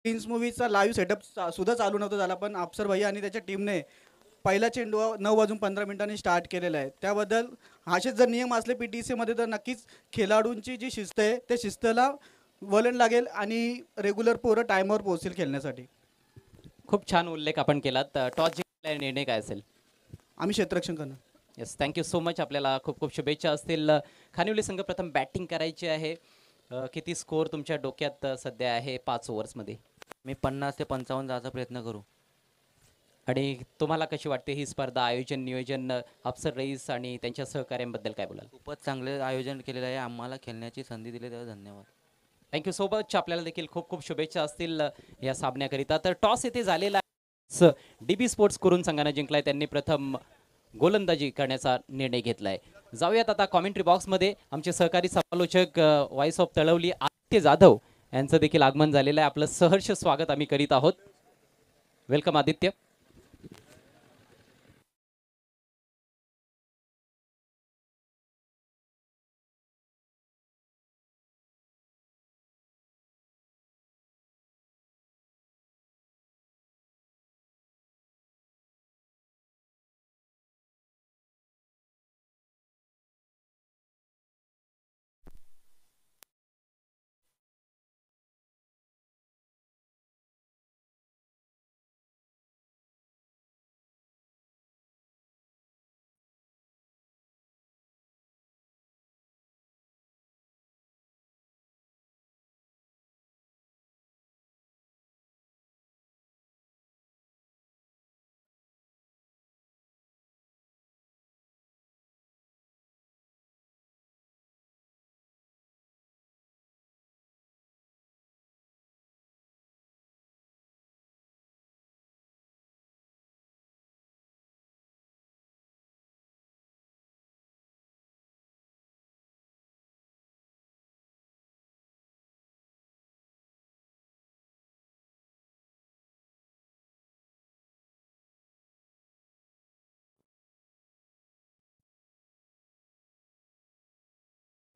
प्रिन्स मूवीचा लाईव्ह सेटअप सुद्धा चालू नव्हतं झाला, पण अफसर भैया आणि त्याच्या टीमने पहिला चेंडू 9:15 स्टार्ट केलेला आहे. त्याबद्दल असेच जर नियम असले PTCमध्ये तर नक्कीच खेळाडूंची जी शिस्त आहे त्या शिस्तला वळण लागेल आणि रेग्युलर पोरं टायमावर पोहोचतील खेळण्यासाठी. खूप छान उल्लेख आपण केलात. टॉस जिंकल्याचा निर्णय काय असेल? आम्ही क्षेत्ररक्षण करणार. Yes, thank you so much. आपल्याला खूप खूप शुभेच्छा असतील. खानिवली संघ प्रथम बॅटिंग करायची आहे. किती स्कोअर तुमच्या डोक्यात सध्या आहे 5 ओव्हर्समध्ये? मी 50 ते 55 जायचा प्रयत्न करू. आणि तुम्हाला कशी वाटते ही स्पर्धा, आयोजन, नियोजन, अफसर रईस आणि त्यांच्या सहकार्यांबद्दल काय बोलाल? खूपच चांगले आयोजन केलेलं आहे. आम्हाला खेळण्याची संधी दिली त्याबद्दल धन्यवाद. Thank you so much. आपल्याला देखील खूप खूप शुभेच्छा असतील या सामन्याकरिता. तर टॉस येथे झालेला आहे. DB स्पोर्ट्स करून संघाने जिंकलाय. त्यांनी प्रथम गोलंदाजी करण्याचा निर्णय घेतलाय. जाऊयात आता कॉमेंट्री बॉक्समध्ये. आमचे सहकारी समालोचक व्हॉइस ऑफ तळवली आदित्य जाधव यांचं देखील आगमन झालेलं आहे. आपलं सहर्ष स्वागत आम्ही करीत आहोत. वेलकम आदित्य.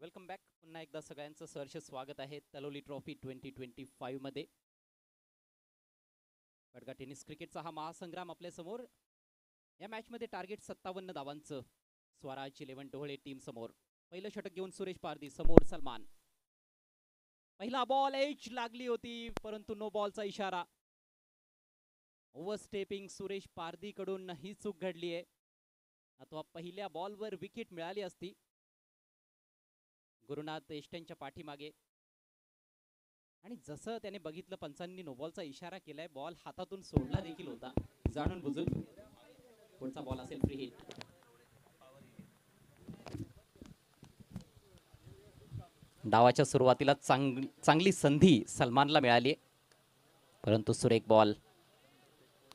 Welcome back. पुन्हा एकदा सगळ्यांचं सहर्ष स्वागत आहे तलोली ट्रॉफी 2025 मध्ये. खडका टेनिस क्रिकेटचा हा महासंग्राम आपल्या समोर. या मॅच मध्ये टार्गेट 57 धावांचं. स्वराज 11 ढोळे टीम समोर. पहिलं षटक घेऊन सुरेश पारधी, समोर सलमान. पहिला बॉल एज लागली होती परंतु नो बॉलचा इशारा. ओव्हरस्टेपिंग सुरेश पारधी कडून ही चूक घडली आहे. अथवा पहिल्या बॉलवर विकेट मिळाली असती. गुरुनाथ एस्टेनच्या पाठीमागे. आणि जसं त्याने बघितलं पंचांनी नो बॉलचा इशारा केलाय, बॉल हातातून सोडला देखील होता जाणून बुजून. पुढचा बॉल असेल फ्री हिट. डावाच्या सुरुवातीला चांगली संधी सलमानला मिळाली परंतु सुरेख बॉल.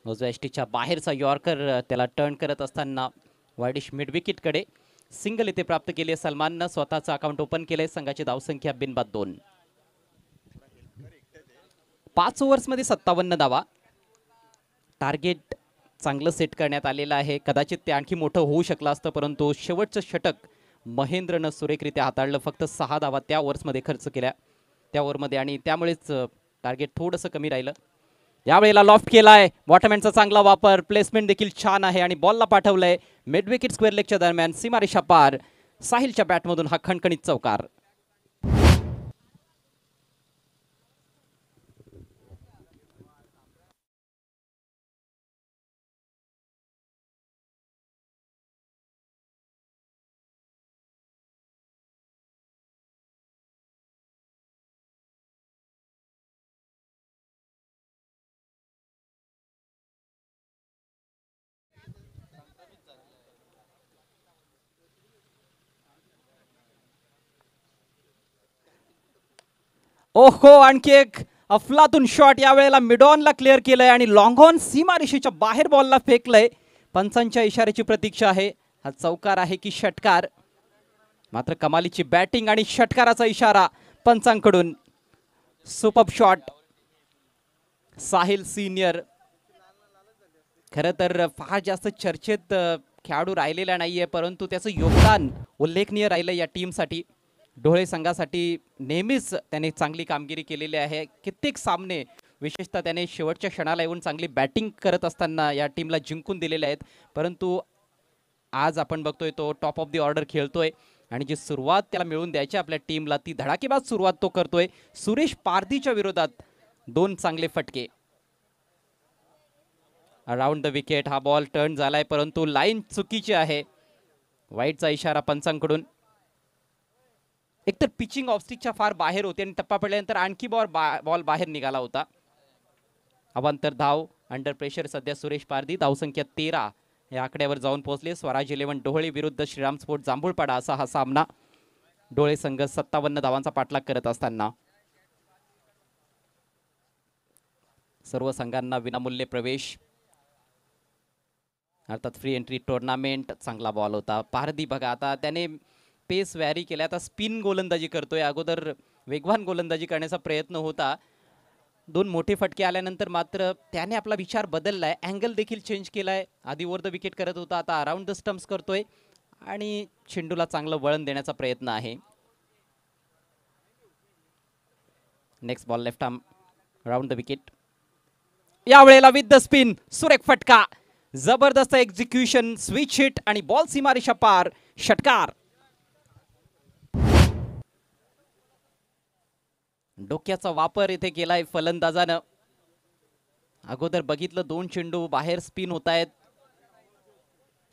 उजव्या एष्टीच्या बाहेरचा यॉर्कर त्याला टर्न करत असताना वायडिश मिड विकेट कडे सिंगल इथे प्राप्त केले. सलमाननं स्वतःचं अकाउंट ओपन केले. संघाची धावसंख्या बिनबाद 2. 5 ओव्हर्समध्ये 57 धावा. टार्गेट चांगलं सेट करण्यात आलेलं आहे. कदाचित ते आणखी मोठं होऊ शकलं असतं परंतु शेवटचं षटक महेंद्रनं सुरेखरित्या हाताळलं. फक्त 6 धावा त्या ओव्हर्समध्ये खर्च केल्या त्या ओव्हरमध्ये आणि त्यामुळेच टार्गेट थोडंसं कमी राहिलं. यावेळेला लॉफ्ट केलाय. बॉटमहॅनचा चांगला वापर. प्लेसमेंट देखील छान आहे आणि बॉलला पाठवलंय मिड विकेट स्क्वेअर लेगच्या दरम्यान. सीमारेषा पार. साहिलच्या बॅटमधून हा खणखणीत चौकार. ओहो, आणखी एक अफलातून शॉट. यावेळेला मिडॉनला क्लिअर केलंय आणि लॉंग ऑन सीमारेषेच्या बाहेर बॉलला फेकलंय. पंचांच्या इशाऱ्याची प्रतीक्षा आहे. हा चौकार आहे की षटकार? मात्र कमालीची बॅटिंग आणि षटकाराचा इशारा पंचांकडून. Super shot Sahil senior. खरं तर फार जास्त चर्चेत खेळाडू राहिलेला नाहीये परंतु त्याचं योगदान उल्लेखनीय राहिलं या टीमसाठी. ढोळे संघासाठी नेहमीच त्याने चांगली कामगिरी केलेली आहे. कित्येक सामने विशेषतः त्याने शेवटच्या क्षणाला येऊन चांगली बॅटिंग करत असताना या टीमला जिंकून दिलेले आहेत. परंतु आज आपण बघतोय तो टॉप ऑफ द ऑर्डर खेळतोय आणि जी सुरुवात त्याला मिळून द्यायची आपल्या टीमला ती धडाकेबाज सुरुवात तो करतोय. सुरेश पारधीच्या विरोधात 2 चांगले फटके. अराउंड द विकेट हा बॉल टर्न झालाय परंतु लाईन चुकीची आहे. वाईटचा इशारा पंचांकडून. एकतर पिचिंग ऑफस्टिकच्या फार बाहेर होती आणि टप्पा पडल्यानंतर आणखी बॉल बाहेर निघाला होता. अवांतर धाव अंडर प्रेशर सध्या सुरेश पारधी. धावसंख्या 13 या आकड्यावर जाऊन पोहोचले. स्वराज 11 डोहळे विरुद्ध श्रीराम स्पोर्ट जांभूळपाडा असा हा सामना. डोळे संघ 57 धावांचा पाठलाग करत असताना सर्व संघांना विनामूल्य प्रवेश अर्थात फ्री एंट्री टुर्नामेंट. चांगला बॉल होता. पारधी बघा आता त्याने पेस वॅरी केल्या. आता स्पिन गोलंदाजी करतोय. अगोदर वेगवान गोलंदाजी करण्याचा प्रयत्न होता. 2 मोठे फटके आल्यानंतर मात्र त्याने आपला विचार बदललाय. अँगल देखील चेंज केलाय. आधी ओव्हर द विकेट करत होता आता अराउंड द स्टम्प्स करतोय आणि चेंडूला चांगलं वळण देण्याचा प्रयत्न आहे. Next ball left arm around the wicket. यावेळेला विथ द स्पिन सुरेख फटका. जबरदस्त एक्झिक्युशन. स्विच हिट आणि बॉल सीमारेषा पार. षटकार. डोक्याचा वापर इथे केलाय फलंदाजानं. अगोदर बघितलं 2 चेंडू बाहेर स्पिन होत आहेत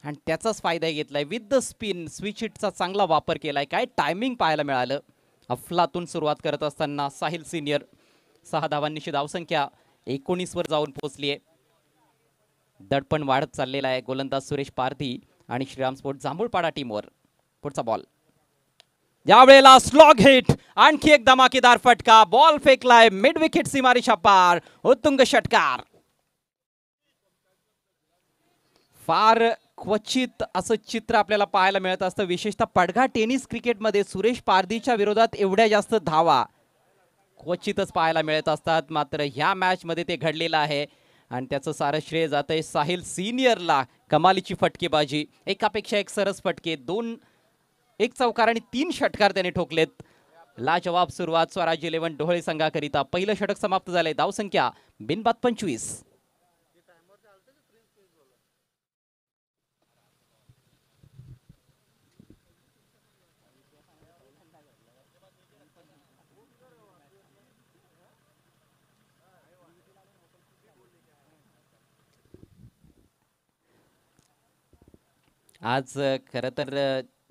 आणि त्याचाच फायदा घेतलाय. विथ द स्पिन स्विच हिटचा चांगला वापर केलाय. काय टायमिंग पाहायला मिळालं. अफलातून सुरुवात करत असताना साहिल सिनियर 6 धावांनीची धावसंख्या 19 वर जाऊन पोहोचली आहे. दडपण वाढत चाललेला आहे गोलंदाज सुरेश पारधी आणि श्रीराम स्पोर्ट जांभूळपाडा टीमवर. पुढचा बॉल यावेळेला स्लॉग हिट. आणखी एक धमाकेदार फटका. बॉल फेकलाय मिड विकेट सीमारेषा पार. उत्तुंग षटकार. फार क्वचित असं चित्र आपल्याला पाहायला मिळत असतं. विशेषतः पडघा टेनिस क्रिकेटमध्ये सुरेश पारधीच्या विरोधात एवढ्या जास्त धावा क्वचितच पाहायला मिळत असतात. मात्र ह्या मॅच मध्ये ते घडलेलं आहे आणि त्याचं सारं श्रेय जातंय साहिल सिनियरला. कमालीची फटकेबाजी. एकापेक्षा एक सरस फटके. 2 एक चौकार आणि 3 षटकार त्याने ठोकलेत. लाजवाब सुरुवात स्वराज 11 डोहळे संघाकरिता. पहिलं षटक समाप्त झालंय. धावसंख्या बिनबाद 25. आज खरं तर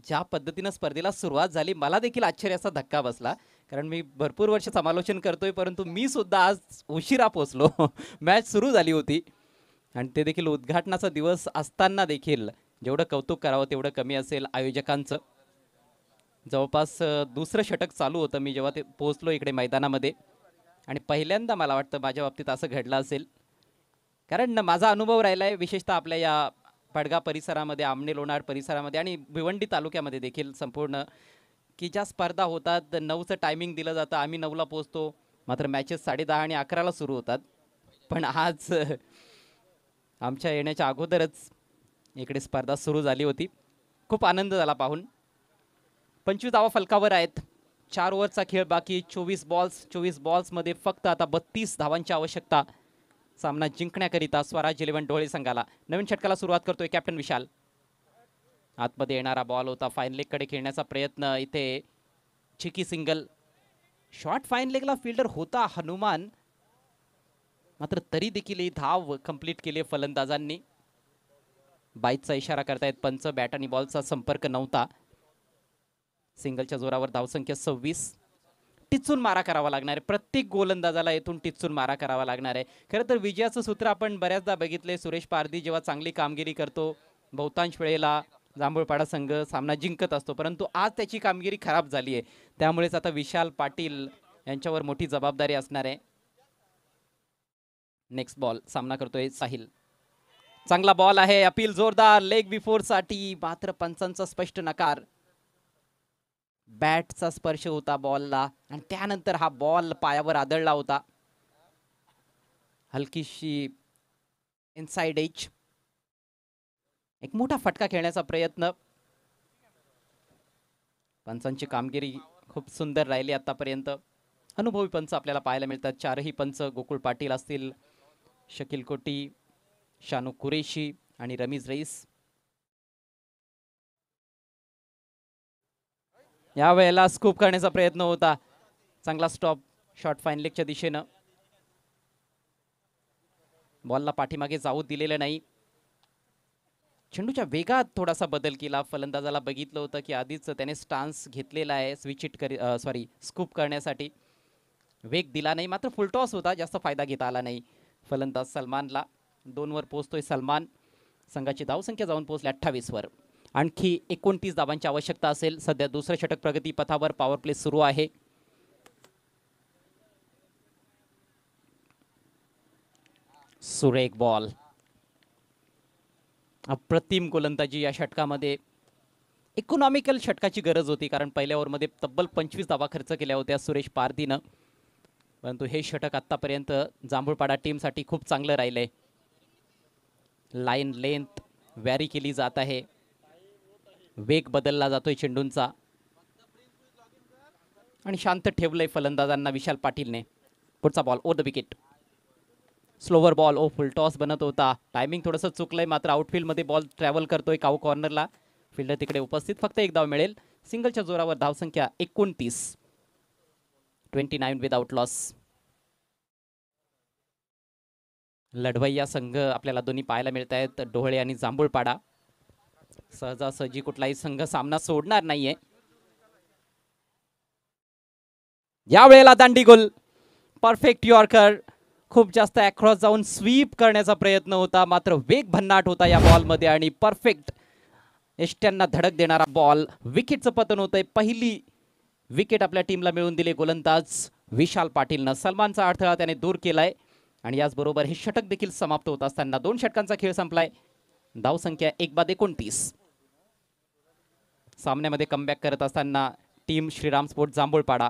ज्या पद्धतीनं स्पर्धेला सुरुवात झाली मला देखील आश्चर्याचा धक्का बसला. कारण मी भरपूर वर्ष समालोचन करतोय परंतु मी सुद्धा आज उशिरा पोचलो. मॅच सुरू झाली होती आणि ते देखील उद्घाटनाचा दिवस असताना देखील जेवढं कौतुक करावं तेवढं कमी असेल आयोजकांचं. जवळपास दुसरं षटक चालू होतं मी जेव्हा ते पोहोचलो इकडे मैदानामध्ये आणि पहिल्यांदा मला वाटतं माझ्या बाबतीत असं घडलं असेल. कारण माझा अनुभव राहिला आहे विशेषतः आपल्या या पडगा परिसरामध्ये, आमने लोणार परिसरामध्ये आणि भिवंडी तालुक्यामध्ये देखील संपूर्ण की ज्या स्पर्धा होतात 9चं टायमिंग दिलं जातं. आम्ही 9ला पोहोचतो मात्र मॅचेस 10:30 आणि 11ला सुरू होतात. पण आज आमच्या येण्याच्या अगोदरच इकडे स्पर्धा सुरू झाली होती. खूप आनंद झाला पाहून. 25 धावा फलकावर आहेत. 4 ओव्हरचा खेळ बाकी. 24 बॉल्समध्ये फक्त आता 32 धावांची आवश्यकता सामना जिंकण्याकरिता स्वराज 11 डोळे संघाला. नवीन षटकाला सुरुवात करतोय कॅप्टन विशाल. आतमध्ये येणारा बॉल होता. फाईन लेगकडे खेळण्याचा प्रयत्न. इथे चिकी सिंगल. शॉर्ट फाईन लेगला फिल्डर होता हनुमान मात्र तरी देखील ही धाव कंप्लीट केली फलंदाजांनी. बाईचा इशारा करतायत पंच. बॅट आणि बॉलचा संपर्क नव्हता. सिंगलच्या जोरावर धावसंख्या 26. टिचून मारा करावा लागणार आहे. प्रत्येक गोलंदाजाला येथून टिचून मारा करावा लागणार आहे. खरं तर विजयाचं सूत्र आपण बऱ्याचदा बघितले. सुरेश पारधी जेव्हा चांगली कामगिरी करतो बहुतांश वेळेला जांभूळपाडा संघ सामना जिंकत असतो परंतु आज त्याची कामगिरी खराब झाली आहे. त्यामुळेच आता विशाल पाटील यांच्यावर मोठी जबाबदारी असणार आहे. नेक्स्ट बॉल सामना करतोय साहिल. चांगला बॉल आहे. अपील जोरदार लेग बिफोर साठी मात्र पंचांचा स्पष्ट नकार. बॅटचा स्पर्श होता बॉलला आणि त्यानंतर हा बॉल पायावर आदळला होता. हलकीशी इनसाइड एज. एक मोठा फटका खेळण्याचा प्रयत्न. पंचांची कामगिरी खूप सुंदर राहिली आतापर्यंत. अनुभवी पंच आपल्याला पाहायला मिळतात. चारही पंच गोकुळ पाटील असतील, शकील कोटी, शानू कुरेशी आणि रमीज रईस. यावेळेला स्कूप करण्याचा प्रयत्न होता. चांगला स्टॉप शॉट फाईन लेगच्या दिशेनं. बॉलला पाठीमागे जाऊ दिलेलं नाही. चेंडूच्या वेगात थोडासा बदल केला. फलंदाजाला बघितलं होतं की आधीच त्याने स्टान्स घेतलेला आहे स्कूप करण्यासाठी. वेग दिला नाही, मात्र फुलटॉस होता, जास्त फायदा घेता आला नाही फलंदाज सलमानला. 2 वर पोहोचतोय सलमान. संघाची धावसंख्या जाऊन पोहोचली 28 वर. आणखी 29 धावांची आवश्यकता असेल. सध्या दुसरं षटक प्रगती पथावर. पॉवर प्ले सुरू आहे. सुरेख बॉल. अप्रतिम गोलंदाजी या षटकामध्ये. इकॉनॉमिकल षटकाची गरज होती, कारण पहिल्या ओव्हरमध्ये तब्बल 25 धावा खर्च केल्या होत्या सुरेश पारधीनं. परंतु हे षटक आतापर्यंत जांभूळपाडा टीमसाठी खूप चांगलं राहिलंय. लाईन लेंथ व्हॅरी केली जात आहे. वेग बदलला जातोय चेंडूंचा आणि शांत ठेवलंय फलंदाजांना विशाल पाटीलने. पुढचा ball over the wicket. Slower ball. Full toss बनत होता. टायमिंग थोडंसं चुकलंय, मात्र आउटफील्डमध्ये बॉल ट्रॅव्हल करतोय काऊ कॉर्नरला. फिल्डर तिकडे उपस्थित. फक्त एक धाव मिळेल. सिंगलच्या जोरावर धावसंख्या 29. 29 विदाउट लॉस. लढवय्या संघ आपल्याला दोन्ही पाहायला मिळत आहेत, डोहळे आणि जांभूळपाडा. सहजासहजी कुठलाही संघ सामना सोडणार नाहीये. यावेळेला दांडी गोल. Perfect yorker. खूप जास्त अक्रॉस जाऊन स्वीप करण्याचा प्रयत्न होता, मात्र वेग भन्नाट होता या बॉलमध्ये आणि परफेक्ट यष्ट्यांना धडक देणारा बॉल. विकेटचं पतन होतंय. पहिली विकेट आपल्या टीमला मिळवून दिले गोलंदाज विशाल पाटीलनं. सलमानचा अडथळा त्याने दूर केलाय आणि याचबरोबर हे षटक देखील समाप्त होत असताना 2 षटकांचा खेळ संपलाय. धावसंख्या 1/29. सामन्यामध्ये कमबॅक करत असताना टीम श्रीराम स्पोर्ट जांभूळपाडा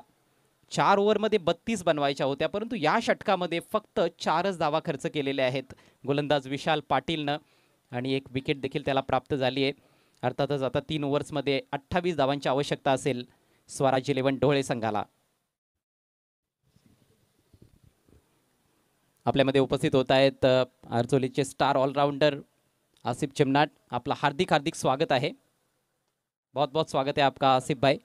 4 ओव्हरमध्ये 32 बनवायच्या होत्या, परंतु या षटकामध्ये फक्त 4च धावा खर्च केलेल्या आहेत गोलंदाज विशाल पाटीलनं आणि 1 विकेट देखील त्याला प्राप्त झाली आहे. अर्थातच आता 3 ओव्हर्समध्ये 28 धावांची आवश्यकता असेल स्वराज 11 डोळे संघाला. आपल्यामध्ये उपस्थित होत आहेत आरचोलीचे स्टार ऑलराउंडर आसिफ चिमनाट. आपला हार्दिक हार्दिक स्वागत आहे. बहुत बहुत स्वागत है आपका आसिफ भाई.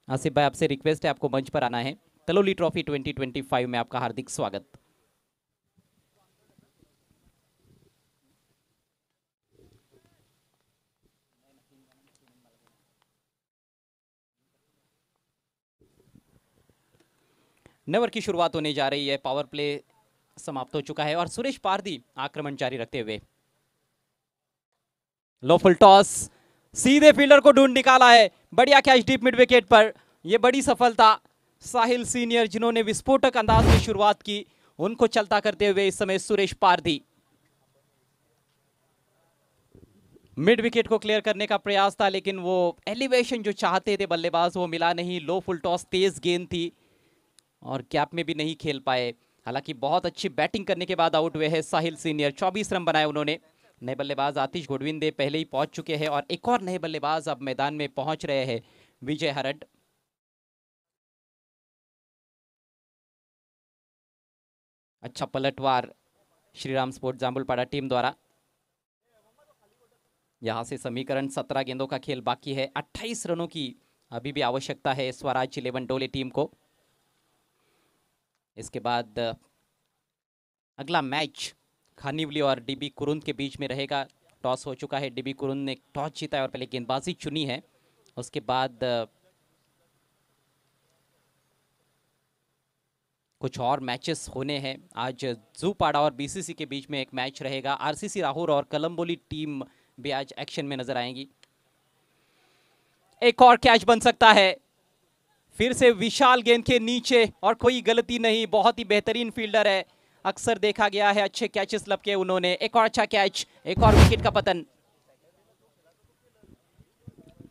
आसिफ भाई, आपसे रिक्वेस्ट है, आपको मंच पर आना है. तलोली ट्रॉफी 2025 में आपका हार्दिक स्वागत. नवर की शुरुआत होने जा रही है. पावर प्ले समाप्त हो चुका है और सुरेश पारधी आक्रमण जारी रखते हुए. Low full toss. सीधे फील्डर को ढूंढ निकाला है. बढ़िया कैच डीप मिड विकेट पर. यह बड़ी सफलता. साहिल सीनियर जिन्होंने विस्फोटक अंदाज में शुरुआत की, उनको चलता करते हुए इस समय सुरेश पारधी. मिड विकेट को क्लियर करने का प्रयास था, लेकिन वो एलिवेशन जो चाहते थे बल्लेबाज वो मिला नहीं. लो फुल टॉस, तेज गेंद थी और गैप में भी नहीं खेल पाए. हालांकि बहुत अच्छी बैटिंग करने के बाद आउट हुए हैं साहिल सीनियर. 24 रन बनाए उन्होंने. नए बल्लेबाज आतिश गोडविंदे पहले ही पहुंच चुके हैं और एक और नए बल्लेबाज अब मैदान में पहुंच रहे हैं, विजय हरड. अच्छा पलटवार श्रीराम स्पोर्ट जांभूलपाड़ा टीम द्वारा. यहां से समीकरण 17 गेंदों का खेल बाकी है. 28 रनों की अभी भी आवश्यकता है स्वराज 11 डोले टीम को. इसके बाद अगला मैच खानिवली और डीबी कुरुंद के बीच में रहेगा. टॉस हो चुका है. डीबी कुरुंद ने टॉस जीता है और पहले गेंदबाजी चुनी है. उसके बाद कुछ और मैचेस होने हैं. आज जूपाड़ा और बीसीसी के बीच में एक मैच रहेगा. आरसीसी राहुल और कलम्बोली टीम भी आज एक्शन में नजर आएंगी. एक और कैच बन सकता है. फिर से विशाल गेंद के नीचे और कोई गलती नहीं. बहुत ही बेहतरीन फील्डर है. अक्सर देखा गया है अच्छे कैचेस लपके उन्होंने. एक और अच्छा कैच. एक और विकेट का पतन.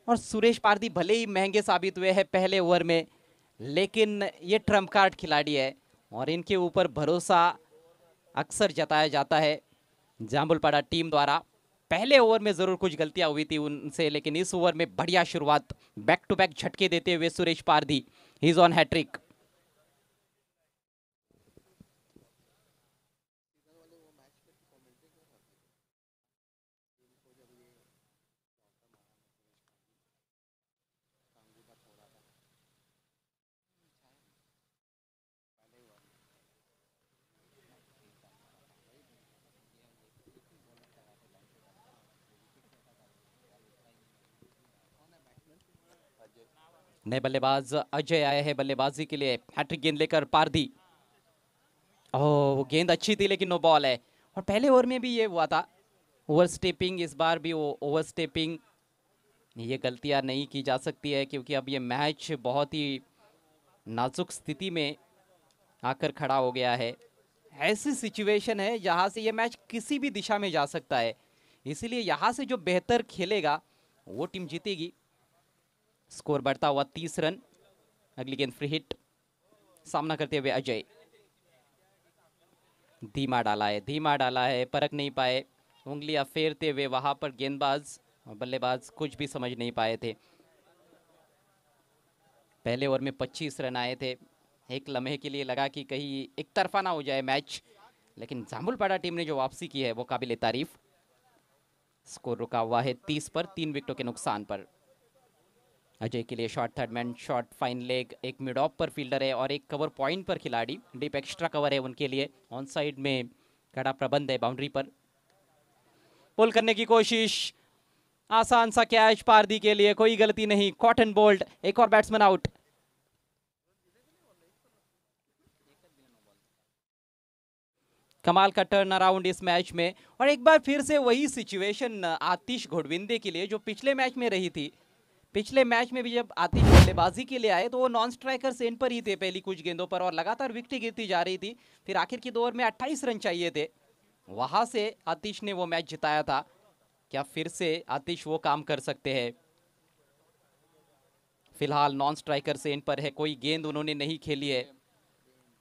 और सुरेश पारधी भले ही महंगे साबित हुए हैं पहले ओवर में, लेकिन ये ट्रम्प कार्ड खिलाड़ी है और इनके ऊपर भरोसा अक्सर जताया जाता है जांभूलपाड़ा टीम द्वारा. पहले ओवर में जरूर कुछ गलतियां हुई थी उनसे, लेकिन इस ओवर में बढ़िया शुरुआत, बैक टू बैक झटके देते हुए Suresh Pardi, he is on hattrick. नए बल्लेबाज अजय आए हैं बल्लेबाजी के लिए, हैट्रिक गेंद लेकर पारदी। ओह वो गेंद अच्छी थी लेकिन नो बॉल है। और पहले ओवर में भी ये हुआ था, ओवर स्टेपिंग, इस बार भी वो ओवर स्टेपिंग। ये गलतियां नहीं की जा सकती है क्योंकि अब ये मैच बहुत ही नाजुक स्थिति में आकर खड़ा हो गया है। ऐसी सिचुएशन है जहां से ये मैच किसी भी दिशा में जा सकता है, इसीलिए यहां से जो बेहतर खेलेगा वो टीम जीतेगी। स्कोर बढ़ता हुआ 30 रन। अगली गेंद फ्री हिट, सामना करते हुए अजय। धीमा डाला है, परख नहीं पाए, उंगलियां फेरते हुए वहां पर गेंदबाज और बल्लेबाज कुछ भी समझ नहीं पाए थे। पहले ओवर में 25 रन आए थे, एक लम्हे के लिए लगा कि कहीं एक तरफा ना हो जाए मैच, लेकिन जामुलपाड़ा टीम ने जो वापसी की है वो काबिले तारीफ। स्कोर रुका हुआ है 30 पर, 3 विकेटों के नुकसान पर। अजय के लिए shot third man, shot fine leg, एक मिड ऑफ पर फील्डर है और एक कवर पॉइंट पर खिलाड़ी, डीप एक्स्ट्रा कवर है उनके लिए। ऑन साइड में कड़ा प्रबंध है बाउंड्री पर। पुल करने की कोशिश, आसान सा कैच पारदी के लिए, कोई गलती नहीं, कॉटन बोल्ट, एक और बैट्समैन आउट। कमाल का टर्न अराउंड इस मैच में, और एक बार फिर से वही सिचुएशन आतिश घोड़विंदे के लिए जो पिछले मैच में रही थी। पिछले मैच में भी जब आतिश बल्लेबाजी के लिए आए तो वो नॉन स्ट्राइकर सेन पर ही थे पहली कुछ गेंदों पर, और लगातार विकेटें गिरती जा रही थी। फिर आखिर की 2 ओवर में 28 रन चाहिए थे, वहां से आतिश ने वो मैच जिताया था। क्या फिर से आतिश वो काम कर सकते हैं? फिलहाल नॉन स्ट्राइकर सेन पर है, कोई गेंद उन्होंने नहीं खेली है।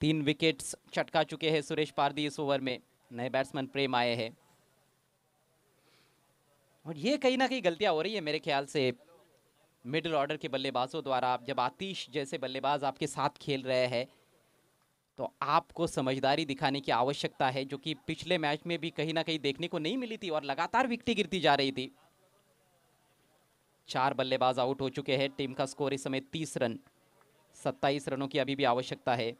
3 विकेट्स चटका चुके हैं सुरेश पारदी इस ओवर में। नए बैट्समैन प्रेम आए हैं, और ये कहीं ना कहीं गलतियां हो रही है मेरे ख्याल से मिडिल ऑर्डर के बल्लेबाजों द्वारा। जब आतिश जैसे बल्लेबाज आपके साथ खेल रहे हैं तो आपको समझदारी दिखाने की आवश्यकता है, जो कि पिछले मैच में भी कहीं ना कहीं देखने को नहीं मिली थी और लगातार विकेटें गिरती जा रही थी। 4 बल्लेबाज आउट हो चुके हैं। टीम का स्कोर इस समय 30 रन, 27 रनों की अभी भी आवश्यकता है।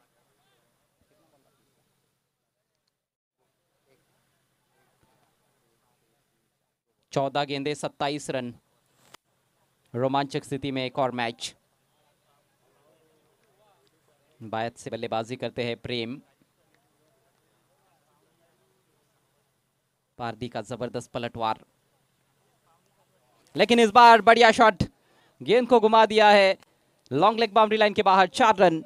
चौदह गेंदे 27 रन, रोमांचक स्थिति में एक और मैच। बायत से बल्लेबाजी करते हैं प्रेम। पारदी का जबरदस्त पलटवार, लेकिन इस बार बढ़िया शॉट, गेंद को घुमा दिया है, लॉन्ग लेग बाउंड्री लाइन के बाहर। 4 रन।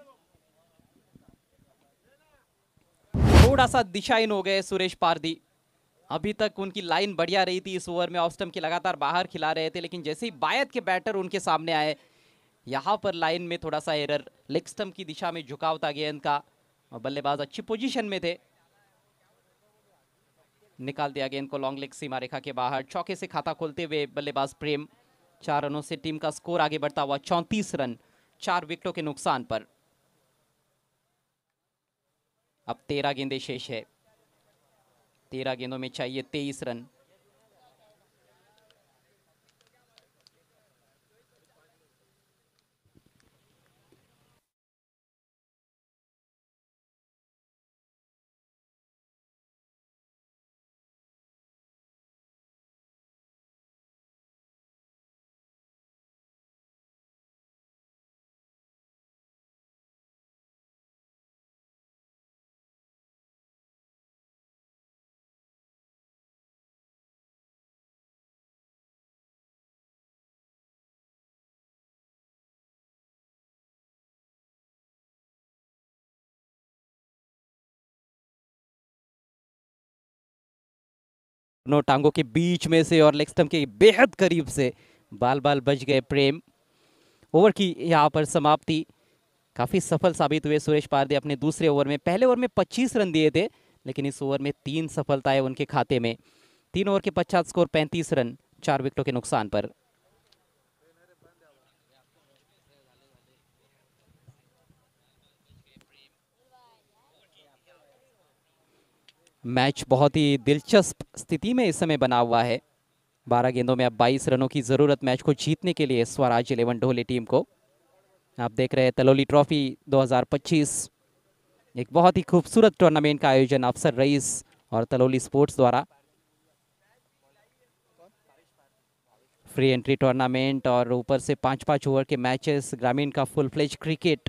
थोड़ा सा दिशाहीन हो गए सुरेश पारदी। अभी तक उनकी लाइन बढ़िया रही थी, इस ओवर में ऑफ स्टंप के लगातार बाहर खिला रहे थे, लेकिन जैसे ही बायत के बैटर उनके सामने आए, यहां पर लाइन में थोड़ा सा एरर, लेग स्टंप की दिशा में झुकाव था गेंद का, और बल्लेबाज अच्छी पोजीशन में थे, निकाल दिया गेंद को लॉन्ग लेग सीमा रेखा के बाहर। चौके से खाता खोलते हुए बल्लेबाज प्रेम। 4 रनों से टीम का स्कोर आगे बढ़ता हुआ 34 रन, 4 विकेटों के नुकसान पर। अब 13 गेंदें शेष है, 13 गेंदों में चाहिए 23 रन। दोनों टांगों के बीच में से और लेग स्टंप के बेहद करीब से बाल बाल बच गए प्रेम। ओवर की यहाँ पर समाप्ति, काफी सफल साबित हुए सुरेश पारदी अपने दूसरे ओवर में। पहले ओवर में 25 रन दिए थे, लेकिन इस ओवर में 3 सफलताएं उनके खाते में। 3 ओवर के पश्चात स्कोर 35 रन 4 विकेटों के नुकसान पर। मैच बहुत ही दिलचस्प स्थिति में इस समय बना हुआ है। 12 गेंदों में अब 22 रनों की जरूरत मैच को जीतने के लिए स्वराज 11 ढोले टीम को। आप देख रहे हैं तलोली ट्रॉफी 2025, एक बहुत ही खूबसूरत टूर्नामेंट का आयोजन अफसर रईस और तलोली स्पोर्ट्स द्वारा। फ्री एंट्री टूर्नामेंट और ऊपर से 5-5 ओवर के मैचेस, ग्रामीण का फुल फ्लेज क्रिकेट,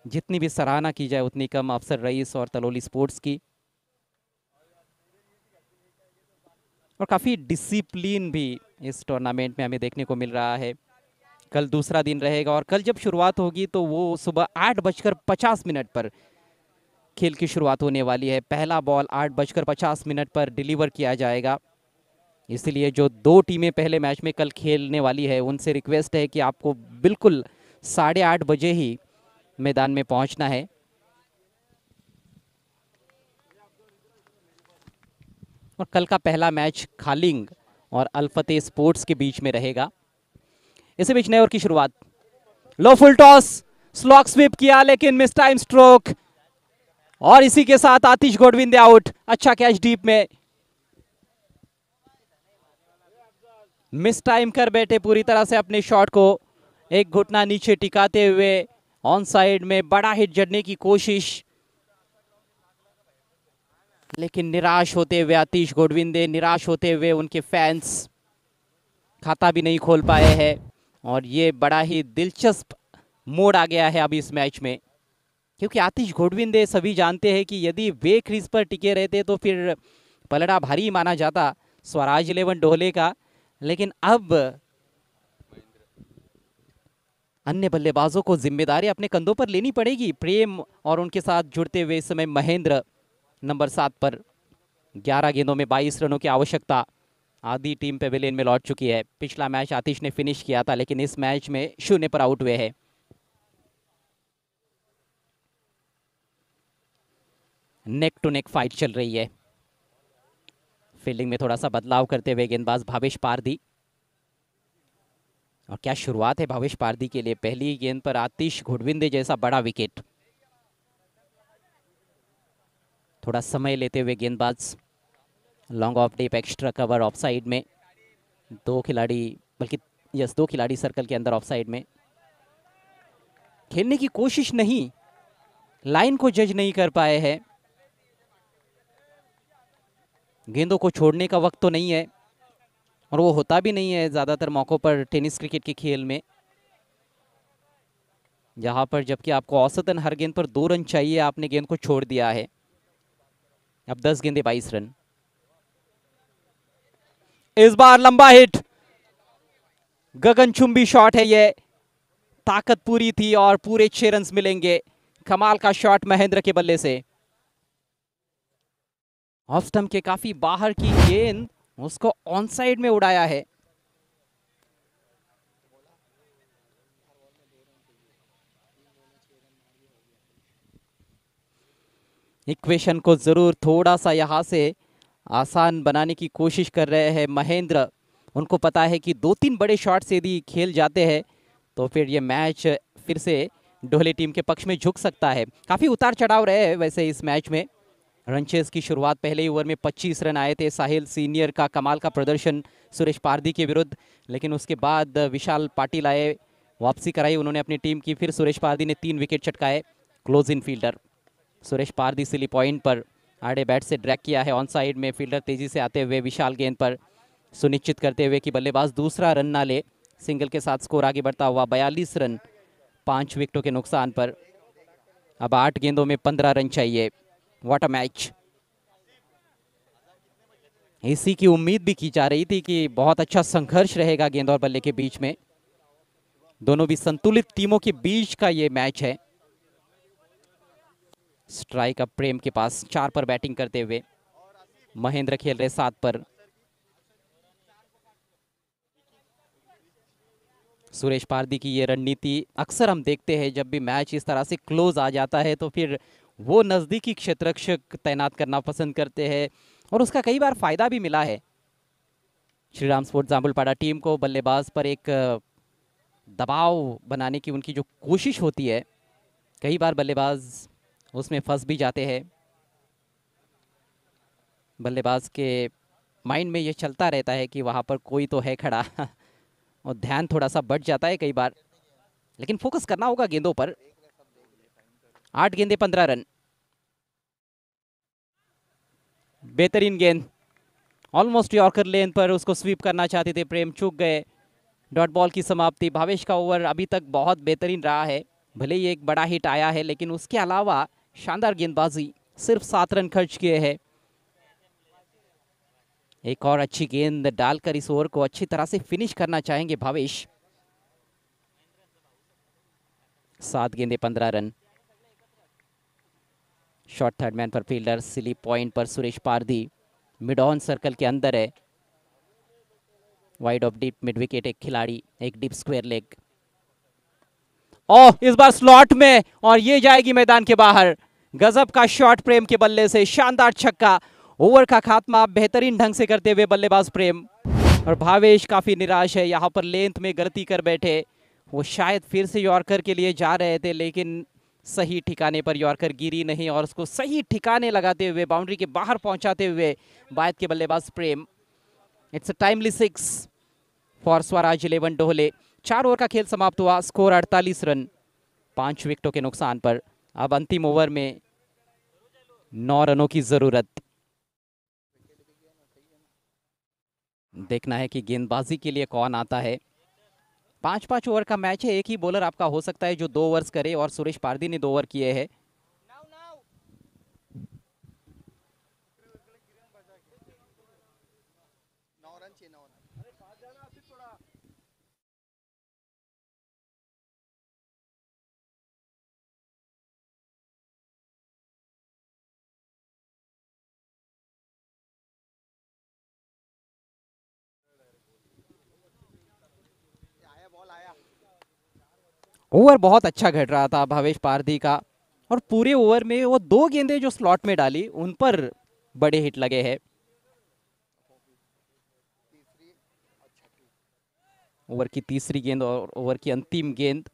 जितनी भी सराहना की जाए उतनी कम अफसर रईस और तलोली स्पोर्ट्स की। और काफ़ी डिसिप्लिन भी इस टूर्नामेंट में हमें देखने को मिल रहा है। कल दूसरा दिन रहेगा और कल जब शुरुआत होगी तो वो सुबह 8:50 पर खेल की शुरुआत होने वाली है। पहला बॉल 8:50 पर डिलीवर किया जाएगा। इसलिए जो 2 टीमें पहले मैच में कल खेलने वाली है उनसे रिक्वेस्ट है कि आपको बिल्कुल 8:30 बजे ही मैदान में पहुंचना है। और कल का पहला मैच खालिंग और अलफते स्पोर्ट्स के बीच में रहेगा। इसी बीच नए ओवर की शुरुआत, low full toss, slog sweep किया लेकिन मिस टाइम स्ट्रोक, और इसी के साथ आतिश गोडविंदे आउट। अच्छा कैच डीप में, मिस टाइम कर बैठे पूरी तरह से अपने शॉट को, एक घुटना नीचे टिकाते हुए ऑन साइड में बड़ा हिट जड़ने की कोशिश, लेकिन निराश होते हुए आतिश गोडविंदे, निराश होते हुए उनके फैंस खाता भी नहीं खोल पाए हैं। और ये बड़ा ही दिलचस्प मोड़ आ गया है अभी इस मैच में, क्योंकि आतिश गोडविंदे सभी जानते हैं कि यदि वे क्रीज पर टिके रहते तो फिर पलड़ा भारी माना जाता स्वराज 11 ढोले का। लेकिन अब अन्य बल्लेबाजों को जिम्मेदारी अपने कंधों पर लेनी पड़ेगी। प्रेम और उनके साथ जुड़ते हुए इस समय महेंद्र नंबर 7 पर। 11 गेंदों में 22 रनों की आवश्यकता, आधी टीम पेविलियन में लौट चुकी है। पिछला मैच आतिश ने फिनिश किया था लेकिन इस मैच में 0 पर आउट हुए हैं। नेक टू नेक फाइट चल रही है। फील्डिंग में थोड़ा सा बदलाव करते हुए गेंदबाज भावेश पारदी, और क्या शुरुआत है भावेश पारदी के लिए। पहली गेंद पर आतिश गोडविंदे जैसा बड़ा विकेट। थोड़ा समय लेते हुए गेंदबाज, long off tape, extra cover of side में, 2 खिलाड़ी, बल्कि 2 खिलाड़ी सर्कल के अंदर ऑफ साइड में। खेलने की कोशिश नहीं, लाइन को जज नहीं कर पाए हैं। गेंदों को छोड़ने का वक्त तो नहीं है और वो होता भी नहीं है ज़्यादातर मौक़ों पर टेनिस क्रिकेट के खेल में, जहां पर जबकि आपको औसतन हर गेंद पर 2 रन चाहिए, आपने गेंद को छोड़ दिया है। अब 10 गेंदे 22 रन। इस बार लंबा हिट, गगनचुंबी शॉट है ये, ताकत पूरी थी और पूरे 6 रन मिलेंगे। कमाल का शॉट महेंद्र के बल्ले से, ऑफ स्टंप के काफी बाहर की गेंद, उसको ऑन साइड में उड़ाया है। इक्वेशन को जरूर थोड़ा सा यहां से आसान बनाने की कोशिश कर रहे हैं महेंद्र। उनको पता है कि 2-3 बड़े शॉट से यदि खेल जाते हैं तो फिर ये मैच फिर से ढोले टीम के पक्ष में झुक सकता है। काफ़ी उतार चढ़ाव रहे हैं वैसे इस मैच में। रनचेस की शुरुआत पहले ही ओवर में 25 रन आए थे। साहिल सीनियर का कमाल का प्रदर्शन सुरेश पारदी के विरुद्ध, लेकिन उसके बाद विशाल पाटिल आए, वापसी कराई उन्होंने अपनी टीम की। फिर सुरेश पारदी ने 3 विकेट चटकाए। Close in fielder Suresh Pardi silly point पर आड़े बैट से ड्रैग किया है ऑन साइड में। फील्डर तेजी से आते हुए विशाल गेंद पर सुनिश्चित करते हुए कि बल्लेबाज दूसरा रन ना ले। सिंगल के साथ स्कोर आगे बढ़ता हुआ 42 रन 5 विकेटों के नुकसान पर। अब 8 गेंदों में 15 रन चाहिए। What a match. इसी की उम्मीद भी की जा रही थी कि बहुत अच्छा संघर्ष रहेगा गेंद और बल्ले के बीच में। दोनों भी संतुलित टीमों के बीच का ये मैच है। स्ट्राइक अब प्रेम के पास 4 पर बैटिंग करते हुए। महेंद्र खेल रहे 7 पर। सुरेश पारदी की ये रणनीति अक्सर हम देखते हैं, जब भी मैच इस तरह से क्लोज आ जाता है तो फिर वो नज़दीकी क्षेत्ररक्षक तैनात करना पसंद करते हैं। और उसका कई बार फायदा भी मिला है श्रीराम स्पोर्ट्स जामुलपाड़ा टीम को। बल्लेबाज पर एक दबाव बनाने की उनकी जो कोशिश होती है, कई बार बल्लेबाज उसमें फंस भी जाते हैं। बल्लेबाज के माइंड में ये चलता रहता है कि वहाँ पर कोई तो है खड़ा और ध्यान थोड़ा सा बढ़ जाता है कई बार, लेकिन फोकस करना होगा गेंदों पर। 8 गेंदे 15 रन। बेहतरीन गेंद, ऑलमोस्ट यॉर्कर लेन पर उसको स्वीप करना चाहते थे, प्रेम चूक गए। डॉट बॉल की समाप्ति। भावेश का ओवर अभी तक बहुत बेहतरीन रहा है, भले ही एक बड़ा हिट आया है, लेकिन उसके अलावा शानदार गेंदबाजी। सिर्फ 7 रन खर्च किए हैं। एक और अच्छी गेंद डालकर इस ओवर को अच्छी तरह से फिनिश करना चाहेंगे भावेश। 7 गेंदे 15 रन। शॉट थर्ड मैन पर फील्डर, स्लिप पॉइंट पर Suresh Pardhi, mid on circle के अंदर है। Wide off deep mid wicket एक खिलाड़ी, एक डीप स्क्वायर लेग। ओह, इस बार स्लॉट में, और ये जाएगी मैदान के बाहर। गजब का शॉट प्रेम के बल्ले से, शानदार छक्का। ओवर का खात्मा बेहतरीन ढंग से करते हुए बल्लेबाज प्रेम। और भावेश काफी निराश है, यहाँ पर लेंथ में गलती कर बैठे। वो शायद फिर से यॉर्कर के लिए जा रहे थे, लेकिन सही ठिकाने पर यॉर्कर गिरी नहीं और उसको सही ठिकाने लगाते हुए बाउंड्री के बाहर पहुंचाते हुए बायत के बल्लेबाज Prem. It's a timely 6 for Swaraj 11 Dohale. 4 over का खेल समाप्त हुआ, स्कोर 48 रन, 5 विकेटों के नुकसान पर। अब अंतिम ओवर में 9 रनों की जरूरत। देखना है कि गेंदबाजी के लिए कौन आता है। 5-5 ओवर का मैच है, एक ही बॉलर आपका हो सकता है जो 2 ओवर्स करे, और सुरेश पारदी ने 2 ओवर किए हैं। ओवर बहुत अच्छा घट रहा था भावेश पारदी का, और पूरे ओवर में वो 2 गेंदें जो स्लॉट में डाली उन पर बड़े हिट लगे हैं। ओवर की तीसरी गेंद और ओवर की अंतिम गेंद।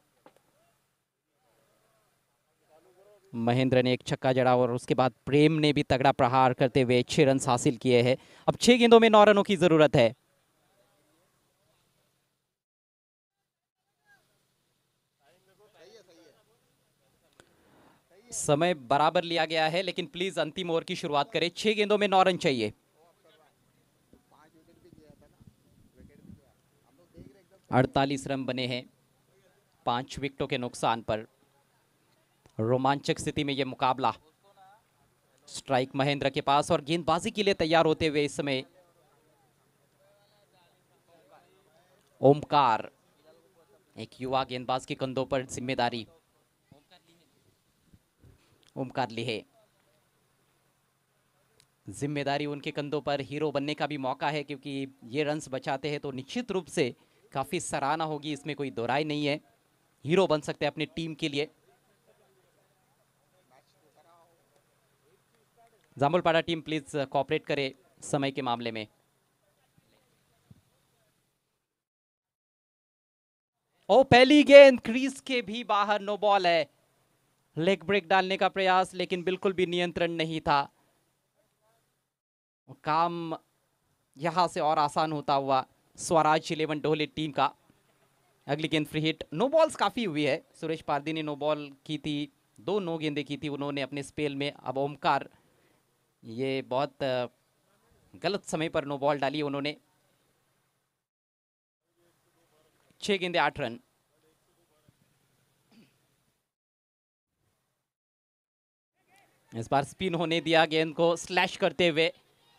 महेंद्र ने एक छक्का जड़ा और उसके बाद प्रेम ने भी तगड़ा प्रहार करते हुए 6 रन हासिल किए हैं। अब 6 गेंदों में 9 रनों की जरूरत है। समय बराबर लिया गया है, लेकिन प्लीज अंतिम ओवर की शुरुआत करें। 6 गेंदों में 9 रन चाहिए। 48 रन बने हैं 5 विकेटों के नुकसान पर। रोमांचक स्थिति में यह मुकाबला। स्ट्राइक महेंद्र के पास और गेंदबाजी के लिए तैयार होते हुए इस समय ओमकार। एक युवा गेंदबाज के कंधों पर जिम्मेदारी। ओमकार लिहे, जिम्मेदारी उनके कंधों पर। हीरो बनने का भी मौका है, क्योंकि ये रन्स बचाते हैं तो निश्चित रूप से काफी सराहना होगी, इसमें कोई दो राय नहीं है। हीरो बन सकते हैं अपनी टीम के लिए। जामुलपाड़ा टीम प्लीज कोऑपरेट करे समय के मामले में। ओ, पहली गेंद क्रीज के भी बाहर, नो बॉल है। लेग ब्रेक डालने का प्रयास, लेकिन बिल्कुल भी नियंत्रण नहीं था। काम यहां से और आसान होता हुआ स्वराज 11 डोहले टीम का। अगली गेंद फ्री हिट। नो बॉल्स काफी हुई है। सुरेश पारदी ने नो बॉल की थी, 2 नो गेंदें की थी उन्होंने अपने स्पेल में। अब ओमकार, ये बहुत गलत समय पर नो बॉल डाली उन्होंने। 6 गेंदे 8 रन। इस बार स्पिन होने दिया, गेंद को स्लैश करते हुए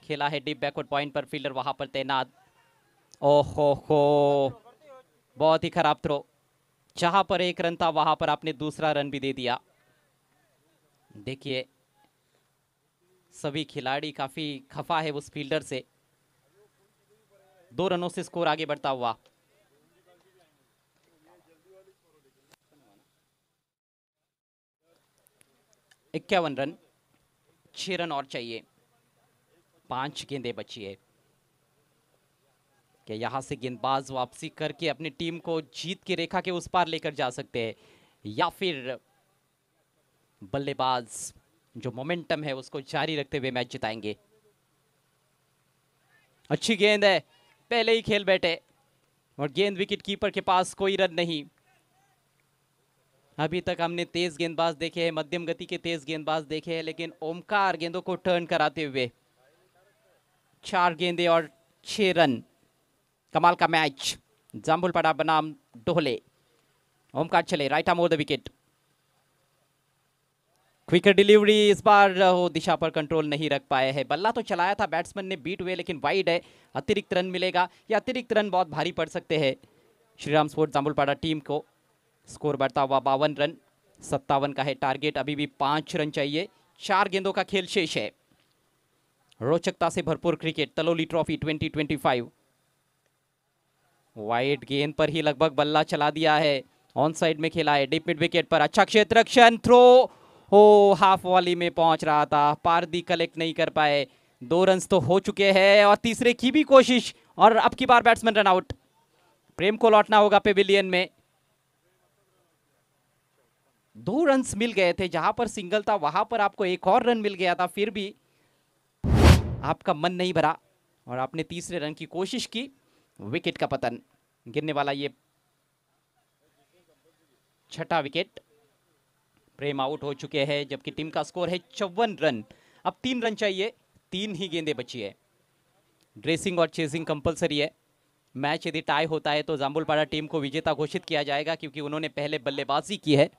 खेला है डीप बैकवर्ड पॉइंट पर, फील्डर वहां पर तैनात। ओहो हो, बहुत ही खराब थ्रो। जहां पर 1 रन था वहां पर आपने दूसरा रन भी दे दिया। देखिए, सभी खिलाड़ी काफी खफा है उस फील्डर से। 2 रनों से स्कोर आगे बढ़ता हुआ। 51 रन, 6 रन और चाहिए। 5 गेंदें बची है कि यहाँ से गेंदबाज वापसी करके अपनी टीम को जीत की रेखा के उस पार लेकर जा सकते हैं, या फिर बल्लेबाज जो मोमेंटम है उसको जारी रखते हुए मैच जिताएंगे। अच्छी गेंद है, पहले ही खेल बैठे और गेंद विकेट कीपर के पास, कोई रन नहीं। अभी तक हमने तेज गेंदबाज देखे हैं, मध्यम गति के तेज गेंदबाज देखे हैं, लेकिन ओमकार गेंदों को टर्न कराते हुए 4 गेंदें और 6 रन। कमाल का मैच। जाम्बुलपाड़ा बनाम डोहले। ओमकार चले, right arm over the wicket. Quicker delivery, इस बार वो दिशा पर कंट्रोल नहीं रख पाए हैं। बल्ला तो चलाया था बैट्समैन ने, बीट हुए, लेकिन वाइड है। अतिरिक्त रन मिलेगा, या अतिरिक्त रन बहुत भारी पड़ सकते हैं श्रीराम स्पोर्ट्स जाम्बुलपाड़ा टीम को। स्कोर बढ़ता हुआ 52 रन, 57 का है टारगेट। अभी भी 5 रन चाहिए, 4 गेंदों का खेल शेष है। रोचकता से भरपूर क्रिकेट, तलोली ट्रॉफी 2025। वाइड गेंद पर ही लगभग बल्ला चला दिया है, ऑन साइड में खेला है, डीप मिड विकेट पर। अच्छा क्षेत्र रक्षण, थ्रो हो, हाफ वॉली में पहुंच रहा था, पारदी कलेक्ट नहीं कर पाए। 2 रन तो हो चुके हैं और तीसरे की भी कोशिश, और अब की बार बैट्समैन रन आउट। प्रेम को लौटना होगा पेविलियन में। 2 रन मिल गए थे, जहां पर सिंगल था वहां पर आपको एक और रन मिल गया था, फिर भी आपका मन नहीं भरा और आपने तीसरे रन की कोशिश की। विकेट का पतन, गिरने वाला ये 6ठा विकेट। प्रेम आउट हो चुके हैं, जबकि टीम का स्कोर है 54 रन। अब 3 रन चाहिए, 3 ही गेंदें बची है। ड्रेसिंग और चेजिंग कंपलसरी है। मैच यदि टाई होता है तो जाम्बुलपाड़ा टीम को विजेता घोषित किया जाएगा, क्योंकि उन्होंने पहले बल्लेबाजी की है।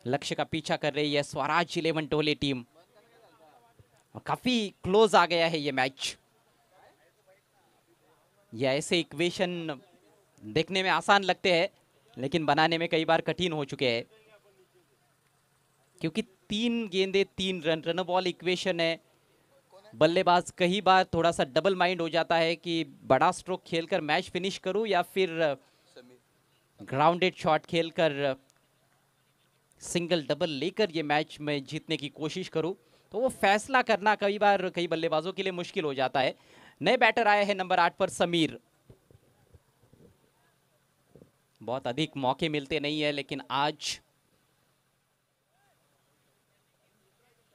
लक्ष्य का पीछा कर रही है स्वराज 11 टोले टीम, और काफी क्लोज आ गया है ये मैच। ये ऐसे इक्वेशन देखने में आसान लगते हैं, लेकिन बनाने में कई बार कठिन हो चुके हैं, क्योंकि 3 गेंदें 3 रन, रन बॉल इक्वेशन है। बल्लेबाज कई बार थोड़ा सा डबल माइंड हो जाता है कि बड़ा स्ट्रोक खेलकर मैच फिनिश करूं या फिर ग्राउंडेड शॉट खेलकर सिंगल डबल लेकर ये मैच में जीतने की कोशिश करूं। तो वो फैसला करना कई बार कई बल्लेबाजों के लिए मुश्किल हो जाता है। नए बैटर आए हैं नंबर 8 पर समीर। बहुत अधिक मौके मिलते नहीं है, लेकिन आज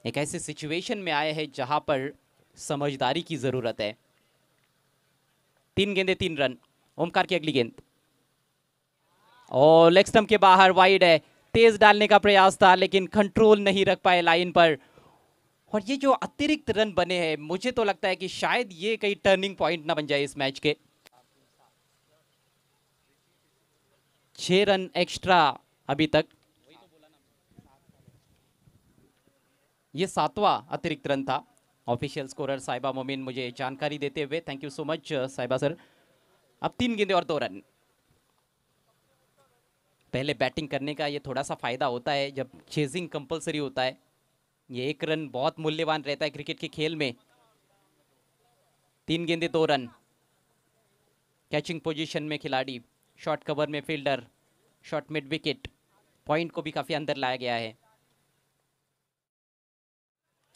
एक ऐसे सिचुएशन में आए हैं जहां पर समझदारी की जरूरत है। 3 गेंदें 3 रन। ओमकार की अगली गेंद और लेग स्टंप के बाहर, वाइड है। तेज डालने का प्रयास था, लेकिन कंट्रोल नहीं रख पाए लाइन पर। और ये जो अतिरिक्त रन बने हैं, मुझे तो लगता है कि शायद ये कई टर्निंग पॉइंट ना बन जाए इस मैच के। 6 रन एक्स्ट्रा अभी तक। ये 7वां अतिरिक्त रन था। ऑफिशियल स्कोरर साहिबा मोमिन मुझे जानकारी देते हुए, थैंक यू सो मच साहिबा सर। अब 3 गेंदें और 2 रन। पहले बैटिंग करने का ये थोड़ा सा फायदा होता है जब चेजिंग कंपलसरी होता है। ये 1 रन बहुत मूल्यवान रहता है क्रिकेट के खेल में। 3 गेंदें 2 रन। कैचिंग पोजीशन में खिलाड़ी, शॉर्ट कवर में fielder, short mid wicket. Point को भी काफी अंदर लाया गया है।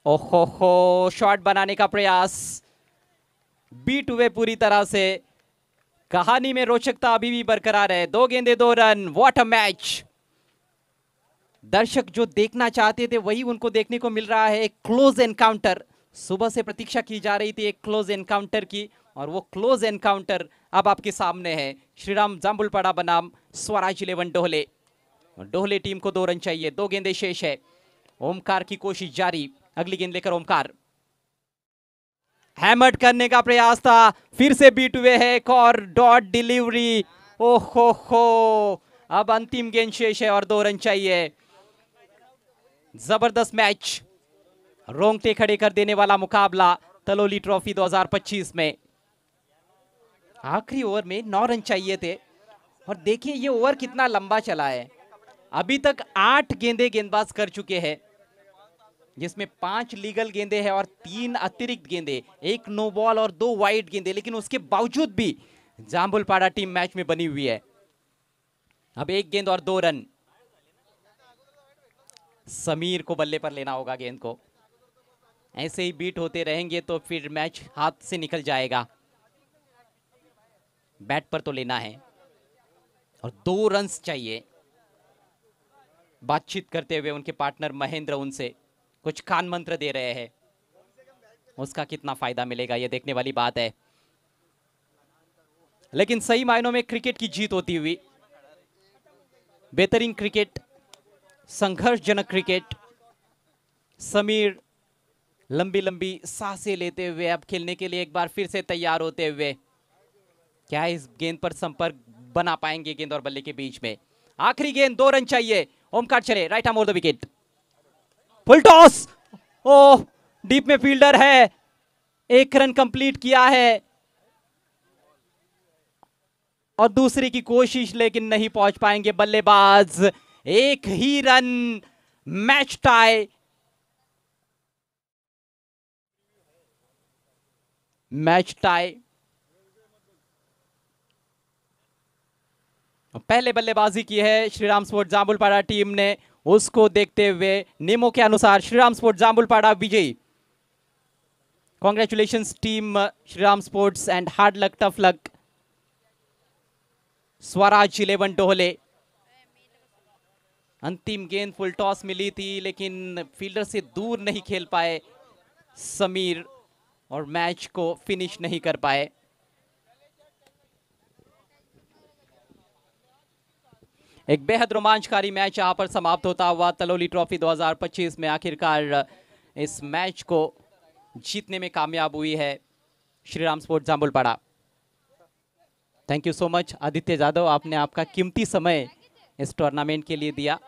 ओहो हो, शॉट बनाने का प्रयास, बीट हुए पूरी तरह से। कहानी में रोचकता अभी भी बरकरार है। 2 गेंदें 2 रन। What a match. दर्शक जो देखना चाहते थे वही उनको देखने को मिल रहा है। एक क्लोज एनकाउंटर, सुबह से प्रतीक्षा की जा रही थी एक क्लोज एनकाउंटर की, और वो क्लोज एनकाउंटर अब आपके सामने है। श्रीराम जाम्बुलपाड़ा बनाम स्वराज 11 डोहले। डोहले टीम को 2 रन चाहिए, 2 गेंदें शेष है। ओमकार की कोशिश जारी, अगली गेंद लेकर ओमकार। हैमर्ड करने का प्रयास था, फिर से बीट हुए है। एक और डॉट डिलीवरी। ओहो हो, अब अंतिम गेंद शेष है और 2 रन चाहिए। जबरदस्त मैच, रोंगटे खड़े कर देने वाला मुकाबला तलोली ट्रॉफी 2025 में। आखिरी ओवर में 9 रन चाहिए थे, और देखिए ये ओवर कितना लंबा चला है। अभी तक 8 गेंदें गेंदबाज कर चुके हैं, जिसमें 5 लीगल गेंदें हैं और 3 अतिरिक्त गेंदें, 1 नो बॉल और 2 वाइड गेंदें। लेकिन उसके बावजूद भी जाम्बुलपाड़ा टीम मैच में बनी हुई है। अब 1 गेंद और 2 रन। समीर को बल्ले पर लेना होगा गेंद को। ऐसे ही बीट होते रहेंगे तो फिर मैच हाथ से निकल जाएगा। बैट पर तो लेना है और 2 रन्स चाहिए। बातचीत करते हुए उनके पार्टनर महेंद्र उनसे कुछ कान मंत्र दे रहे हैं। उसका कितना फायदा मिलेगा ये देखने वाली बात है, लेकिन सही मायनों में क्रिकेट की जीत होती हुई, बेहतरीन क्रिकेट, संघर्षजनक क्रिकेट। समीर लंबी लंबी सांसें लेते हुए अब खेलने के लिए एक बार फिर से तैयार होते हुए, क्या इस गेंद पर संपर्क बना पाएंगे गेंद और बल्ले के बीच में? आखिरी गेंद, 2 रन चाहिए। ओमकार चले, right arm over the wicket, full toss. Oh, deep में फील्डर है, 1 रन कंप्लीट किया है और दूसरी की कोशिश, लेकिन नहीं पहुंच पाएंगे बल्लेबाज। 1 ही run, match tie. Match tie. पहले बल्लेबाजी की है श्रीराम स्पोर्ट जाम्बुलपाड़ा टीम ने। उसको देखते हुए नियमों के अनुसार श्रीराम स्पोर्ट जाम्बुलपाड़ा विजयी। Congratulations team Shriram sports and hard luck tough luck. Swaraj 11 Dohale. अंतिम गेंद फुल टॉस मिली थी, लेकिन फील्डर से दूर नहीं खेल पाए समीर और मैच को फिनिश नहीं कर पाए। एक बेहद रोमांचकारी मैच यहां पर समाप्त होता हुआ तलोली ट्रॉफी 2025 में आखिरकार इस मैच को जीतने में कामयाब हुई है Shriram sports Jambulpada. Thank you so much Aditya Jadhav, आपने आपका कीमती समय इस टूर्नामेंट के लिए दिया।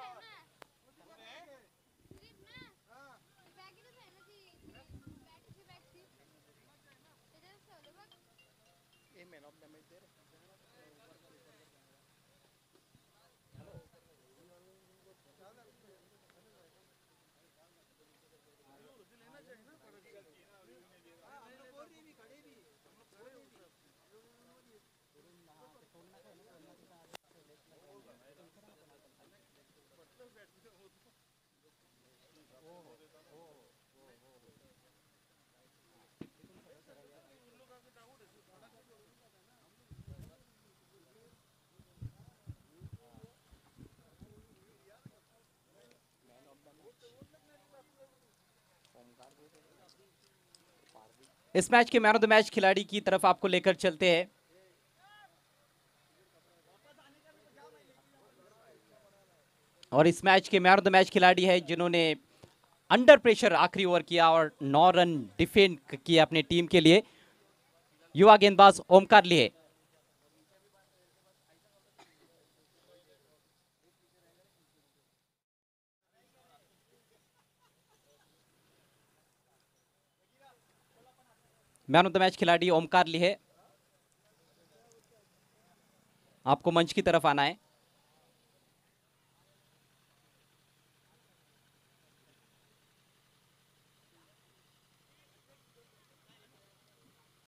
इस मैच के मैन ऑफ द मैच खिलाड़ी की तरफ आपको लेकर चलते हैं। और इस मैच के मैन ऑफ द मैच खिलाड़ी है जिन्होंने अंडर प्रेशर आखिरी ओवर किया और 9 रन डिफेंड किए अपने टीम के लिए, युवा गेंदबाज ओमकार लिए। मैन ऑफ द मैच खिलाड़ी ओमकार लिए, आपको मंच की तरफ आना है।